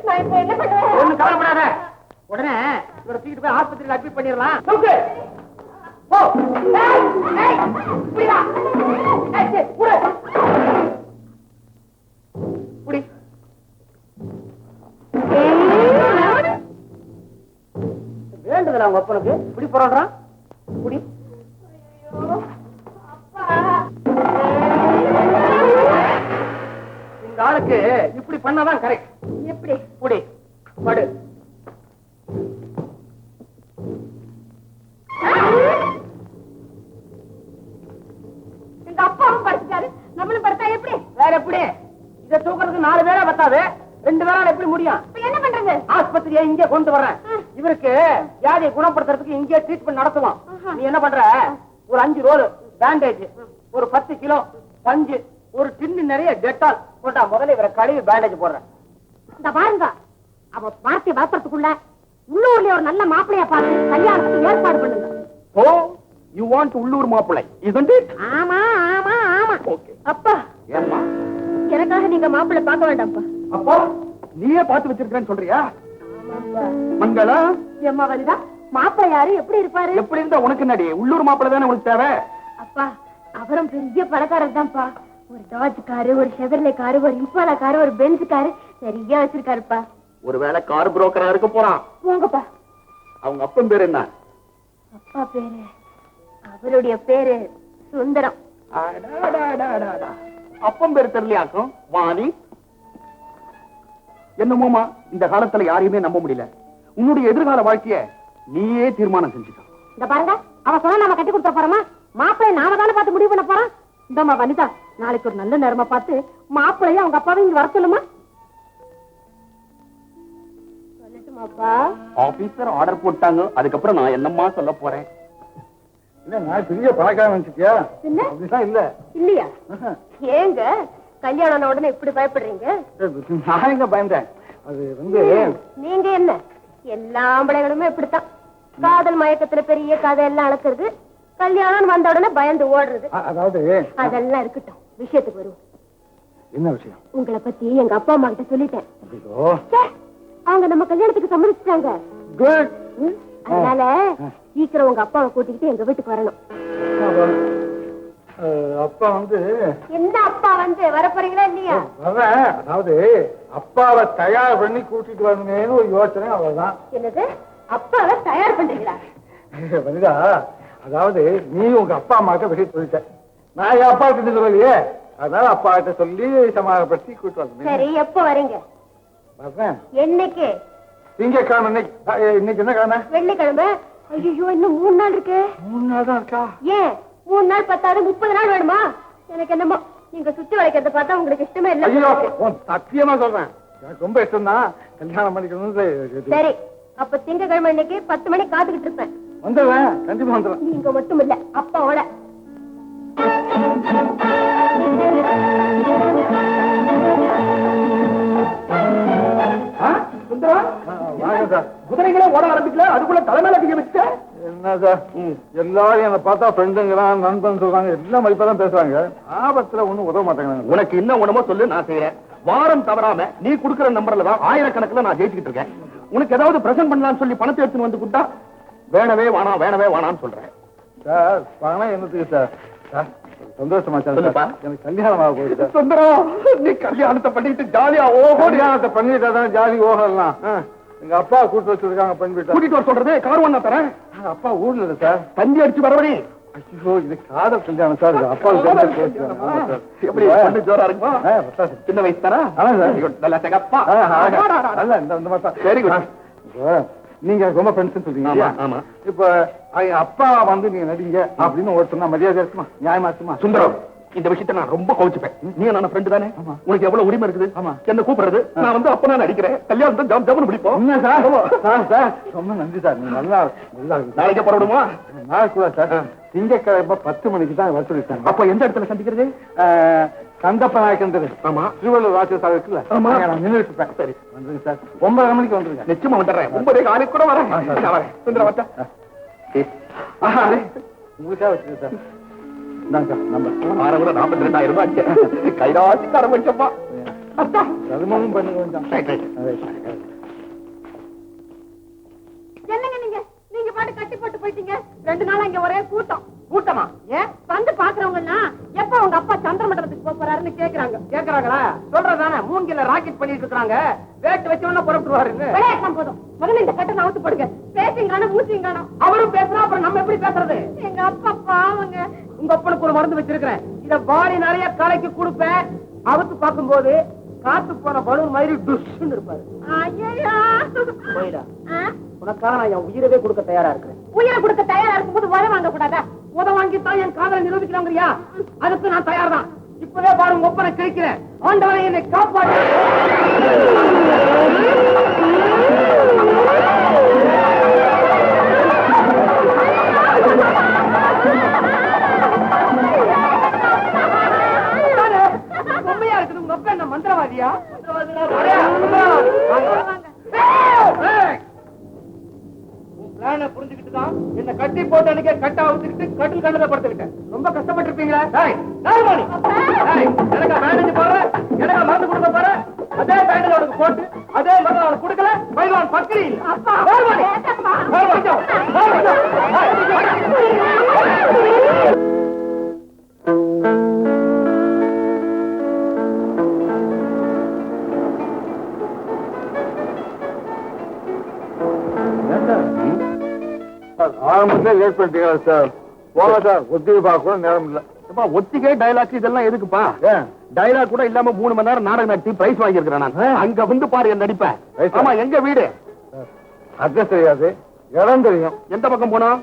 நான் இப்ப என்ன பண்ணுவேன்? ஒண்ணு கவலைப்படாத. உடனே இவரை தூக்கிட்டு போய் ஆஸ்பத்திரியில் அட்மிட் பண்ணிடலாம். உங்க அப்பனுக்கு இப்படி போறான் குடி. இந்த ஆளுக்கு இப்படி பண்ணாதான் கரெக்ட். எப்படி குடி படு. எங்க அப்பாவும் படுத்துட்டாரு, நம்மளும் படுத்தா எப்படி? வேற எப்படி? இதை தூக்குறதுக்கு 4 பேரா பத்தாது, 2 பேரால எப்படி முடியும்? இப்ப என்ன பண்றது? ஆஸ்பத்திரியை இங்கே கொண்டு வர்றேன். இவருக்கு வியாதியை குணப்படுத்துறதுக்கு இங்கே ட்ரீட்மெண்ட் நடத்துவோம். நீ என்ன பண்ற, ஒரு 5 ரோல் பேண்டேஜ், ஒரு 10 கிலோ பஞ்சு, ஒரு டின்னு நிறைய டெட்டால் போட்டா முதல்ல இவரை கழுவி பேண்டேஜ் போடுறேன். இந்த பாருங்க, அவ பார்ட்டி வளர்க்கறதுக்குள்ள உள்ளூர்ல ஒரு நல்ல மாப்பிளைய பார்த்து கல்யாணத்துக்கு ஏற்பாடு பண்ணுங்க. ஓ, யூ வாண்ட் உள்ளூர் மாப்பிள்ளை, isn't it? ஆமா ஆமா ஆமா. Okay. அப்பா, ஏம்மா எனக்காக நீங்க மாப்பிள்ளை பார்க்க வேண்டாம்ப்பா. அப்பா நீயே பார்த்து வச்சிருக்கேன்னு சொல்றியா? ஆமாப்பா. மங்களா ஏம்மா வந்தா மாப்பிள்ளை யாரு, எப்படி இருப்பாரு? எப்படி இருந்தா உனக்கு நடி, உள்ளூர் மாப்பிள்ளை தானே உனக்கு தேவை. அப்பா, அவரும் பெரிய பணக்காரர் தான்ப்பா. ஒரு டாஜ் காரு, ஒரு ஷெவர்லே காரு, ஒரு இம்பாலா காரு, ஒரு பென்ஸ் காரு நிறைய வச்சிருக்காருப்பா. ஒருவேளை கார் புரோக்கரா இருக்க போறான். போங்கப்பா. அவங்க அப்பன் பேர் என்ன? அப்பா பேரு, அவருடைய பேரு சுந்தரம். அப்பன் பேர் தெரியலையாக்கும். வாணி, என்னமோமா இந்த காலத்துல யாரையுமே நம்ப முடியல. உன்னுடைய எதிர்கால வாழ்க்கைய நீயே தீர்மானம் செஞ்சுக்க. இந்த பாருங்க, அவ சொன்னா நாம கட்டி கொடுத்த போறோமா? மாப்பிள்ளை நாம தானே பார்த்து முடிவு பண்ண போறோம். இந்தம்மா வனிதா, நாளைக்கு ஒரு நல்ல நேரமா பார்த்து மாப்பிள்ளைய அவங்க அப்பாவை இங்க வர சொல்லுமா? சொல்லட்டுமாப்பா? ஆபீசர் ஆர்டர் போட்டாங்க, அதுக்கப்புறம் நான் என்னம்மா சொல்ல போறேன்? இல்ல நான் பெரிய பணக்காரன் நினைச்சிட்டியா? என்ன? அப்படிதான் இல்ல. இல்லையா? ஏங்க கல்யாணம் உடனே இப்படி பயப்படுறீங்க? நான் எங்க பயந்தேன், அது வந்து நீங்க என்ன, எல்லா ஆம்பளைகளுமே இப்படித்தான். காதல் மயக்கத்துல பெரிய கதை எல்லாம் அளக்குறது, கல்யாணம் வந்த உடனே பயந்து ஓடுறது. அதாவது அதெல்லாம் இருக்கட்டும், விஷயத்துக்கு வருவோம். என்ன விஷயம்? உங்களை பத்தி எங்க அப்பா அம்மா கிட்ட சொல்லிட்டேன். ஐயோ, ச்சே, அவங்க நம்ம கல்யாணத்துக்கு சம்மதிச்சிட்டாங்க. குட். அதனால சீக்கிரம் உங்க அப்பாவை கூட்டிக்கிட்டு எங்க வீட்டுக்கு வரணும். அப்பா வந்து எந்த அப்பா வந்து வர போறீங்களா இல்லையா? வர்றேன். அதாவது அப்பாவை தயார் பண்ணி கூட்டிட்டு வரணுமேனு ஒரு யோசனை, அவ்வளவுதான். என்னது, அப்பாவை தயார் பண்றீங்களா? வனிதா, அதாவது நீ உங்க அப்பா அம்மாட்ட வெளியே சொல்லிட்ட, நான் என் அப்பா கிட்ட சொல்லலையே, அதனால அப்பா கிட்ட சொல்லி சமாதானப்படுத்தி கூட்டு வரணும். சரி, எப்ப வரீங்க? வர்றேன். என்னைக்கு? திங்கட்கிழமை. இன்னைக்கு என்ன கிழமை? வெள்ளிக்கிழமை. ஐயோ, இன்னும் 3 நாள் இருக்கு. 3 நாள் தான் இருக்கா? ஏன் 3 நாள் பத்தாது, 30 நாள் வேணுமா? எனக்கு என்னமோ நீங்க சுத்தி வளைக்கிறத பார்த்தா உங்களுக்கு இஷ்டமே இல்ல. ஐயோ, சத்தியமா சொல்றேன், எனக்கு ரொம்ப இஷ்டம் தான் கல்யாணம் பண்ணிக்கணும். சரி, அப்ப திங்கக்கிழமை இன்னைக்கு 10 மணிக்கு காத்துக்கிட்டு இருப்பேன். வந்துடுவேன், கண்டிப்பா வந்துடுவேன். நீங்க மட்டும் இல்ல, அப்பாவோட. வாங்க சார். குதிரைகளே ஓட ஆரம்பிக்கல, அதுக்குள்ள தலைமையில கைய வச்சுட்ட. என்ன சார், எல்லாரும் என்ன பார்த்தா ஃப்ரெண்டுங்கிறான், நண்பன் சொல்றாங்க, எல்லாம் மதிப்பா தான் பேசுறாங்க. ஆபத்துல ஒண்ணும் உதவ மாட்டாங்க. உனக்கு என்ன உணமோ சொல்லு, நான் செய்யறேன். வாரம் தவறாம நீ குடுக்கிற நம்பர்ல தான் ஆயிரக்கணக்கில் நான் ஜெயிச்சுக்கிட்டு இருக்கேன். உனக்கு ஏதாவது பிரசன்ட் பண்ணலாம்னு சொல்லி பணத்தை எடுத்துன்னு வந்து கொடுத்தா வேணவே வேணாம்னு சொல்றேன். சார், பணம் என்னத்துக்கு சார்? சார், சந்தோஷமா சார், சொல்லுப்பா. எனக்கு கல்யாணம் ஆக போகுது சார். சுந்தரம், நீ கல்யாணத்தை பண்ணிட்டு ஜாலியா கல்யாணத்தை பண்ணிட்டா தான் ஜாலி ஓகலாம். எங்க அப்பா கூட்டு வச்சிருக்காங்க, பெண் வீட்டை கூட்டிட்டு வர சொல்றது. கார் ஒண்ணா தரேன். அப்பா ஊர்ல இல்ல சார், தந்தி அடிச்சு வரவனே. ஐயோ, இது காதல் கல்யாணம் சார். அப்பா எப்படி பொண்ணு ஜோரா இருக்குமா? சின்ன வயசு தானா? நல்லா தகப்பா. Very good. நீங்க ரொம்ப ஃப்ரெண்ட்ஸ் சொல்றீங்க. ஆமா. இப்ப அப்பா வந்து நீங்க நடிங்க அப்படின்னு ஒரு சொன்னா மரியாதை இருக்குமா, நியாயமா இருக்குமா? சுந்தரம், இந்த விஷயத்தை நான் ரொம்ப கோவிச்சுப்பேன். நீ நான் ஃப்ரெண்டு தானே, உனக்கு எவ்வளவு உரிமை இருக்குது என்ன கூப்பிடுறது? நான் வந்து அப்ப நான் நடிக்கிறேன், கல்யாணத்தை ஜாம் ஜாம்னு பிடிப்போம். சார், ரொம்ப நன்றி சார், நீங்க நல்லா நாளைக்கு புறப்படுமா? நாளைக்கு கூட சார், திங்கட்கிழமை 10 மணிக்கு தான் வர சொல்லிருக்காங்க. அப்ப எந்த இடத்துல சந்திக்கிறது? கந்தப்ப நாயக்கன். ஆமா, திருவள்ளூர் ராஜசாலை இருக்குல்ல, நான் நின்றுட்டு இருப்பேன். சரி, வந்துருங்க சார், 9:30 மணிக்கு வந்துருங்க. நிச்சயமா வந்துடுறேன். 9:30 கூட வரேன். சுந்தரம் வட்டா உங்களுக்காக வச்சிருக்கேன் சார். இந்தாங்க சார், நம்பர். வாரம் கூட 42,000 ரூபாய் ஆச்சு. கைராசி ஆரம்பிச்சப்பா. தர்மமும் பண்ணி கொஞ்சம். என்னங்க நீங்க பாட்டு கட்டி போட்டு போயிட்டீங்க. 2 நாளா இங்க ஒரே கூட்டம். கூட்டமா? ஏன் வந்து பாக்குறவங்கன்னா எப்ப உங்க அப்பா சந்திர மண்டபத்துக்கு போக போறாருன்னு கேக்குறாங்களா? சொல்றதானே, மூங்கில ராக்கெட் பண்ணிட்டு இருக்காங்க. வேட்டு வச்சவன புறப்பட்டுவாரு. விளையாட்டம் போதும், முதல்ல இந்த கட்டணம் அவுத்து போடுங்க. பேச்சையும் காணும் மூச்சையும் காணும். அவரும் பேசுறா, அப்புறம் நம்ம எப்படி பேசுறது? எங்க அப்பா பாவங்க. உங்க அப்பனுக்கு ஒரு மருந்து வச்சிருக்கிறேன். இத பாடி நிறைய கலைக்கு கொடுப்பேன். அவத்து பார்க்கும்போது காத்து போன பலூன் மாதிரி டுஷ்ன்னு இருப்பாரு. ஐயா போயிடா. உனக்காக நான் என் உயிரவே கொடுக்க தயாரா இருக்கிறேன். உயிரை கொடுக்க தயாரா இருக்கும்போது உரம் வாங்க கூடாதா? உத வாங்கித்தான் என் காதலை நிரூபிக்கிறாங்கறியா? அதுக்கு நான் தயார் தான். இப்பவே பாரு உங்க ஒப்பனை கிழிக்கிறேன். ஆண்டவனை என்னை காப்பாற்று. உண்மையா இருக்குது உங்க அப்பா என்ன மந்திரவாதியா? புரிஞ்சுக்கிட்டு தான் என்ன கட்டி போட்டு அன்னைக்கே கட்ட அவுத்துக்கிட்டு கட்டில் கண்டதை படுத்துக்கிட்டேன். ரொம்ப கஷ்டப்பட்டிருப்பீங்களா? எனக்கு மேனேஜ் போற, எனக்கு மருந்து கொடுக்க போற, அதே பேண்டில் அவனுக்கு போட்டு அதே மருந்து அவனுக்கு கொடுக்கல. பைவான் பக்கரி ஆரம்பத்திலே லேட் பண்ணிட்டீங்களா சார்? போங்க சார், ஒத்திகை பார்க்க கூட நேரம் இல்ல. ஒத்திகை டைலாக் இதெல்லாம் எதுக்குப்பா? டைலாக் கூட இல்லாம 3 மணி நேரம் நாடகம் நடிச்சு பிரைஸ் வாங்கியிருக்கிறேன் நான். அங்க வந்து பாரு என் நடிப்பேன். ஆமா, எங்க வீடு? அட்ரஸ் தெரியாது, இடம் தெரியும். எந்த பக்கம் போனோம்?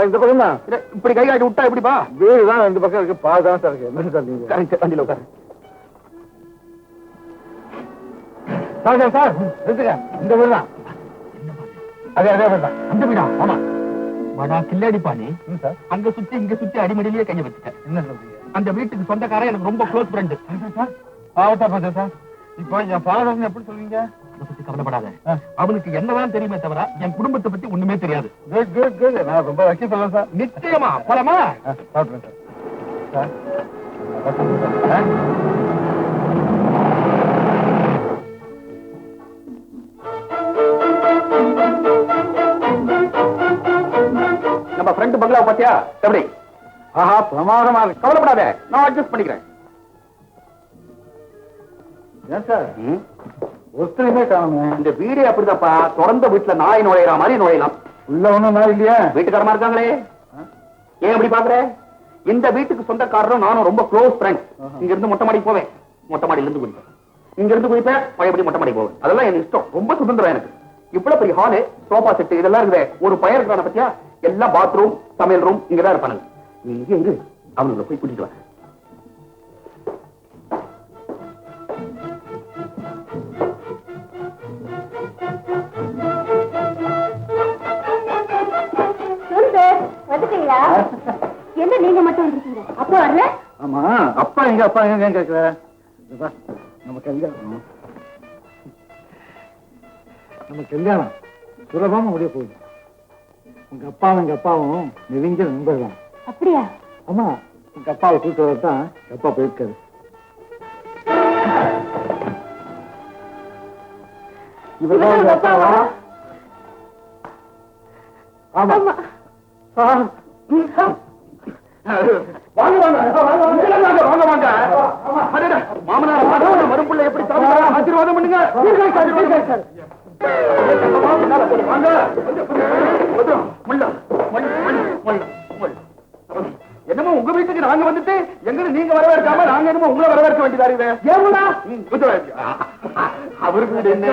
இந்த பக்கம் தான். இப்படி கை காட்டி விட்டா எப்படிப்பா? வீடு தான் 2 பக்கம் இருக்கு, பாதான் சார் இருக்கு. என்ன சார் நீங்க? வண்டியில உட்காரு. சார் சார் எடுத்துக்க, இந்த வீடு தான். அதே வீடு தான். அந்த வீடா? ஆமா. வடா கில்லாடி பாணி, அங்க சுத்தி இங்க சுத்தி அடிமடியிலேயே கைய வச்சுட்டேன். என்ன சொல்றீங்க? அந்த வீட்டுக்கு சொந்தக்காரன் எனக்கு ரொம்ப க்ளோஸ் ஃப்ரெண்டு. சார் இப்போ என் ஃபாதர் எப்படி சொல்றீங்க? அதை பத்தி கவலைப்படாத. அவனுக்கு என்னதான் தெரியுமே தவிர என் குடும்பத்தை பத்தி ஒண்ணுமே தெரியாது. Good good good. நான் ரொம்ப வக்கி சொல்றேன் சார். நிச்சயமா போலாமா? சாப்பிடுறேன் சார். சார் நம்ம ஃப்ரெண்ட் பங்களா பாத்தியா? எப்படி? ஆஹா, பிரமாதமா இருக்கு. கவலைப்படாத, நான் அட்ஜஸ்ட் பண்ணிக்கிறேன். ஏன் சார் ஒருத்தரையுமே காணுமே? இந்த வீடே அப்படிதாப்பா. திறந்த வீட்டுல நாய் நுழையிற மாதிரி நுழையலாம். உள்ள ஒண்ணும் நான் இல்லையா? வீட்டுக்காரமா இருக்காங்களே, ஏன் எப்படி பாக்குற? இந்த வீட்டுக்கு சொந்தக்காரரும் நானும் ரொம்ப க்ளோஸ் ஃப்ரெண்ட். இங்க இருந்து மொட்டை மாடி போவேன், மொட்டை மாடியில இருந்து குடிப்பேன், இங்க இருந்து குடிப்பேன், பழையபடி மொட்டை மாடி போவேன். அதெல்லாம் எனக்கு இஷ்டம், ரொம்ப சுதந்திரம் எனக்கு. இவ்வளவு பெரிய ஹாலு, சோபா செட்டு இதெல்லாம் இருக்குது. ஒரு பையன் இருக்கிறான பத்தியா? எல்லாம் பாத்ரூம், சமையல் ரூம் இங்கதான் இருப்பானுங்க. நீ இங்க இரு, அவனுங்களை போய் கூட்டிட்டு வா. வந்துட்டீங்களா? என்ன நீங்க மட்டும் வந்துருக்கீங்க? அப்பா வரல? ஆமா, அப்பா எங்க அப்பா எங்க கேட்கிற? நம்ம கல்யாணம், நம்ம கல்யாணம் சுலபமா முடிய போகுது. உங்க அப்பாவும் எங்க அப்பாவும் நெருங்கிய நண்பர் தான். அப்படியா? ஆமா, உங்க அப்பாவை கூட்டு வரதான் அப்பா போயிருக்காரு. இவர்தான் உங்க அப்பாவா? ஆமா. மாமனார் மறுப்புள்ள எப்படி ஆசீர்வாதம் பண்ணுங்க. என்னமோ உங்க வீட்டுக்கு நாங்க வந்துட்டு எங்க நீங்க வரவேற்காம நாங்க என்னமோ உங்களை வரவேற்க வேண்டியதா இருக்குது. அவரு வீடு என்ன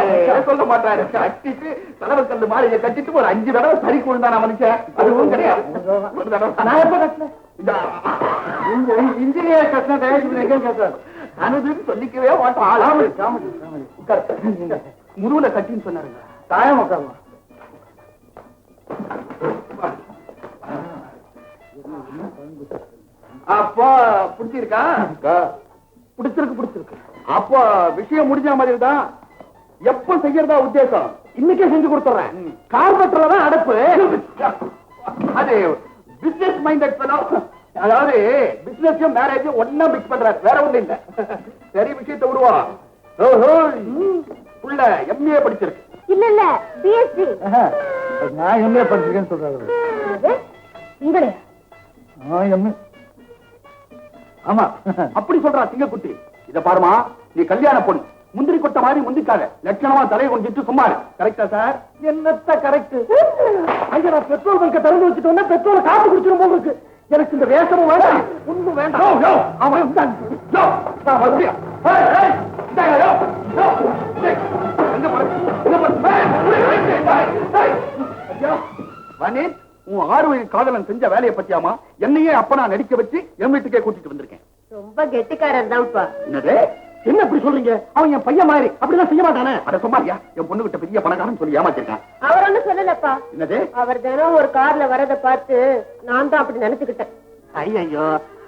சொல்ல மாட்டாரு. கட்டிட்டு தலைவர் கல்லு மாளிகை கட்டிட்டு ஒரு 5 தடவை சரி கொண்டான மனுஷன். அதுவும் கிடையாது. ஒரு தடவை நான் எப்ப கட்டினேன்? இன்ஜினியர் கட்டின தயாரிப்பு அனுதுன்னு சொல்லிக்கவே மாட்டோம். முருகல கட்டின்னு சொன்னாருங்க. தாயம் உட்காரலாம். அப்போ பிடிச்சிருக்கா? பிடிச்சிருக்கு. அப்போ விஷயம் முடிஞ்ச மாதிரி தான். எப்ப செய்யறதா உத்தேசம்? இன்னைக்கே செஞ்சு கொடுத்துறேன். கார்பெட்டர்ல தான் அடுப்பு. அது பிசினஸ் மைண்டட் ஃபெலோ. அதாவது பிசினஸையும் மேரேஜும் ஒண்ணா மிக்ஸ் பண்றாரு, வேற ஒண்ணு இல்ல. சரி, விஷயத்தை விடுவா. உள்ள எம்ஏ படிச்சிருக்கு. இல்ல பிஎஸ்சி. நான் எம்ஏ படிச்சிருக்கேன்னு சொல்றாரு. உங்களே? எம்ஏ. ஆமா, அப்படி சொல்றா சிங்கக்குட்டி. இத பாருமா, நீ கல்யாண பொண்ணு. முந்திரி கொட்ட மாதிரி முந்திக்காத, லட்சணமா தலையை கொஞ்சிட்டு சும்மா கரெக்டா சார்? என்னத்த கரெக்ட்? அங்க நான் பெட்ரோல் பங்க திறந்து வச்சுட்டு வந்தா பெட்ரோலை காத்து குடிச்சிடும் போல இருக்கு. எனக்கு இந்த வேஷமும் வேண்டாம், ஒண்ணும் வேண்டாம். உன் 6 வயது காதலன் செஞ்ச வேலையை பத்தியாமா என்னையே அப்ப நான் நடிக்க வச்சு என் வீட்டுக்கே கூட்டிட்டு வந்திருக்கேன். ரொம்ப கெட்டிக்காரர் தான்ப்பா. என்னது? என்ன இப்படி சொல்றீங்க? அவன் என் பையன் மாதிரி அப்படிலாம் செய்ய மாட்டானே. அட சும்மாரியா, என் பொண்ணு கிட்ட பெரிய பணக்காரன் சொல்லி ஏமாத்திருக்கான். அவர் ஒண்ணும் சொல்லலப்பா. என்னது? அவர் தினம் ஒரு கார்ல வரத பார்த்து நான் தான் அப்படி நினைச்சுக்கிட்டேன். ஐயோ,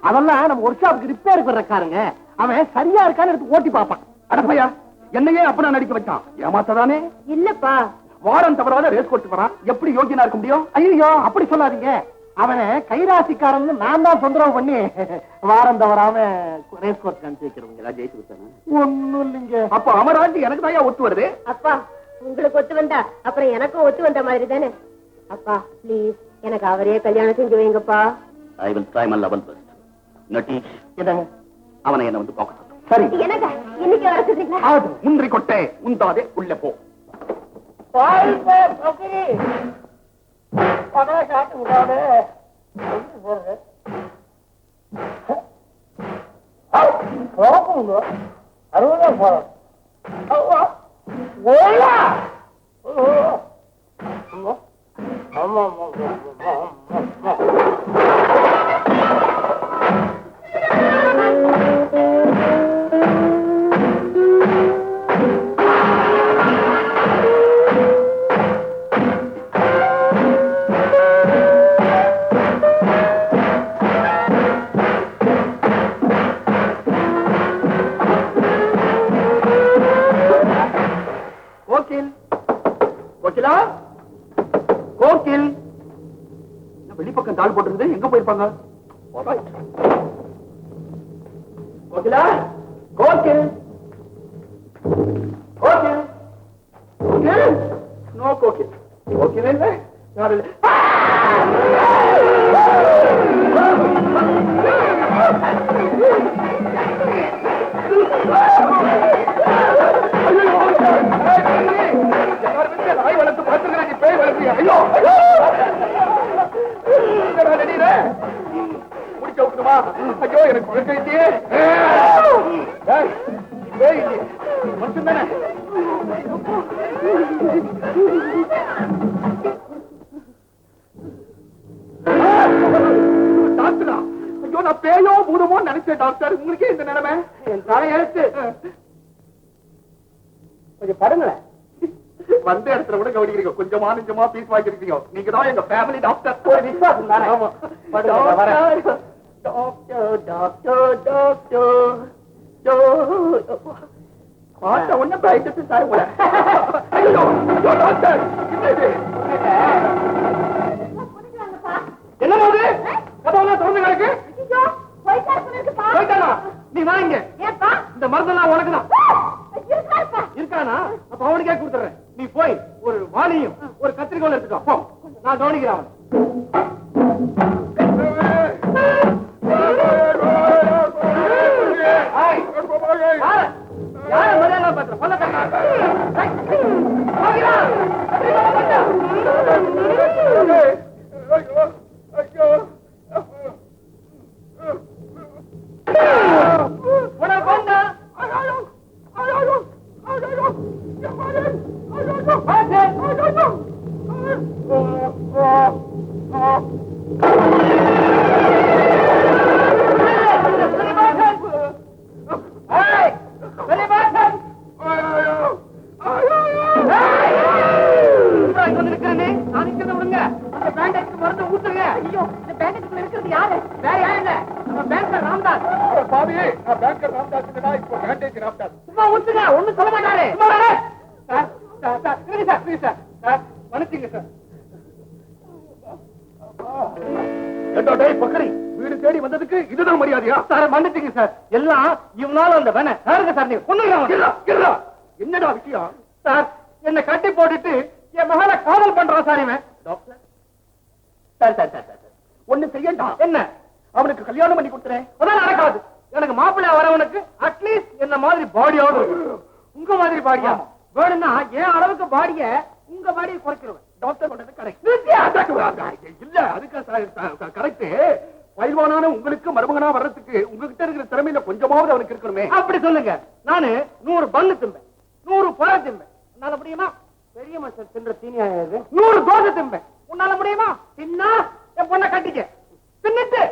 அதெல்லாம் நம்ம ஒர்க் ஷாப்புக்கு ரிப்பேர் பண்றக்காரங்க. அவன் சரியா இருக்கான்னு எடுத்து ஓட்டி பாப்பான். அடப்பையா, என்னையே அப்ப நான் நடிக்க வச்சான். ஏமாத்ததானே? இல்லப்பா, வாரம் தவறாத ரேஸ் கோர்ஸ் வரான். எப்படி யோகியனா இருக்க முடியும்? ஐயோ, அப்படி சொல்லாதீங்க. அவனை கைராசிக்காரன் நான் தான் தொந்தரவு பண்ணி வாரம் தவறாம ரேஸ் கோர்ஸ் அனுப்பிச்சு வைக்கிறவங்க ஜெயிச்சு விட்டானே. ஒண்ணும் இல்லைங்க. அப்ப அமராண்டி எனக்கு தான் ஒத்து வருது. அப்பா உங்களுக்கு ஒத்து வந்தா அப்புறம் எனக்கும் ஒத்து வந்த மாதிரி தானே. அப்பா ப்ளீஸ் எனக்கு அவரே கல்யாணம் செஞ்சு வைங்கப்பா. I will try my level best. நட்டீஷ், என்னங்க? அவனை என்ன வந்து பார்க்க சொல்லு. சரி. என்னங்க இன்னைக்கு வர சொல்றீங்களா? முந்திரி கொட்டை உந்தாதே, உள்ள போ. வெளிப்பக்கம் தாள் போட்டிருக்குது, எங்க போயிருப்பாங்க? கோகிலா, கோகில், கோகில், கோகில், நோ கோகில், கோகில் இல்ல, யாரு இல்ல. நாய் வளர்த்து பார்த்துக்கிறேன், நீ பேய் வளர்த்தியா? ஐயோ முடிக்க விட்டுமா? ஐயோ எனக்கு பழக்கம் இல்லையே. பேய் இல்லையே, மனுஷன் தானே. டாக்டரா? ஐயோ நான் பேயோ பூதமோ நினைச்சேன் டாக்டர். உங்களுக்கே இந்த நிலைமை? என் தலை எழுத்து. கொஞ்சம் படுங்களேன். வந்த இடத்துல கூட கவனிக்கிறீங்க, கொஞ்சமா நெஞ்சமா பீஸ் வாங்கிருக்கீங்க. நீங்க தான் எங்க ஃபேமிலி டாக்டர். விசுவாசம் தானே? ஆமா. டாக்டர் டாக்டர் டாக்டர் பாட்ட ஒண்ணு பயந்துட்டு சார் கூட. ஐயோ டாக்டர், என்ன போது கதவெல்லாம் திறந்து கிடக்கு. போயிட்டானா? நீ வாங்க. இந்த மருந்தெல்லாம் உனக்குதான் இருக்கானா? அப்ப அவனுக்கே கொடுத்துறேன். நீ போய் ஒரு வாளியும் ஒரு கத்திரிக்கோள் எடுத்துக்கோ. போ, நான் கவனிக்கிறேன் அவன். யார மரியாதை பண்ற சொல்ல வீடு தேடி வந்ததுக்கு இதுதான் மரியாதையா? சார் மன்னிச்சுங்க சார், எல்லாம் இவனால அந்த வேண யாருங்க சார்? நீங்க ஒண்ணு என்னடா விஷயம் சார்? என்ன கட்டி போட்டுட்டு என் மகனை காதல் பண்றான் சார் இவன். Doctor sir sir sir sir ஒண்ணு செய்யண்டா. என்ன? அவனுக்கு கல்யாணம் பண்ணி கொடுத்துறேன். அதான் நடக்காது. எனக்கு மாப்பிள்ளை வரவனுக்கு அட்லீஸ்ட் என்ன மாதிரி பாடியோடு உங்க மாதிரி பாடியா வேணும்னா என் அளவுக்கு பாடிய உங்க பாடியை குறைச்சிருவேன். டாக்டர் பண்ணது கரெக்ட் இல்ல அதுக்கு கரெக்ட். பயில்வானான உங்களுக்கு மருமகனா வர்றதுக்கு உங்ககிட்ட இருக்கிற திறமையில கொஞ்சமாவது அவனுக்கு இருக்கணுமே. அப்படி சொல்லுங்க. நானு 100 பண்ணு திம்பேன், 100 பழம் திம்பேன். உன்னால முடியுமா? பெரிய மனுஷன் தின்ற தீனியா 100 தோசை திம்பேன். உன்னால முடியுமா? தின்னா என் பொண்ணை கட்டிக்க. தின்னுட்டு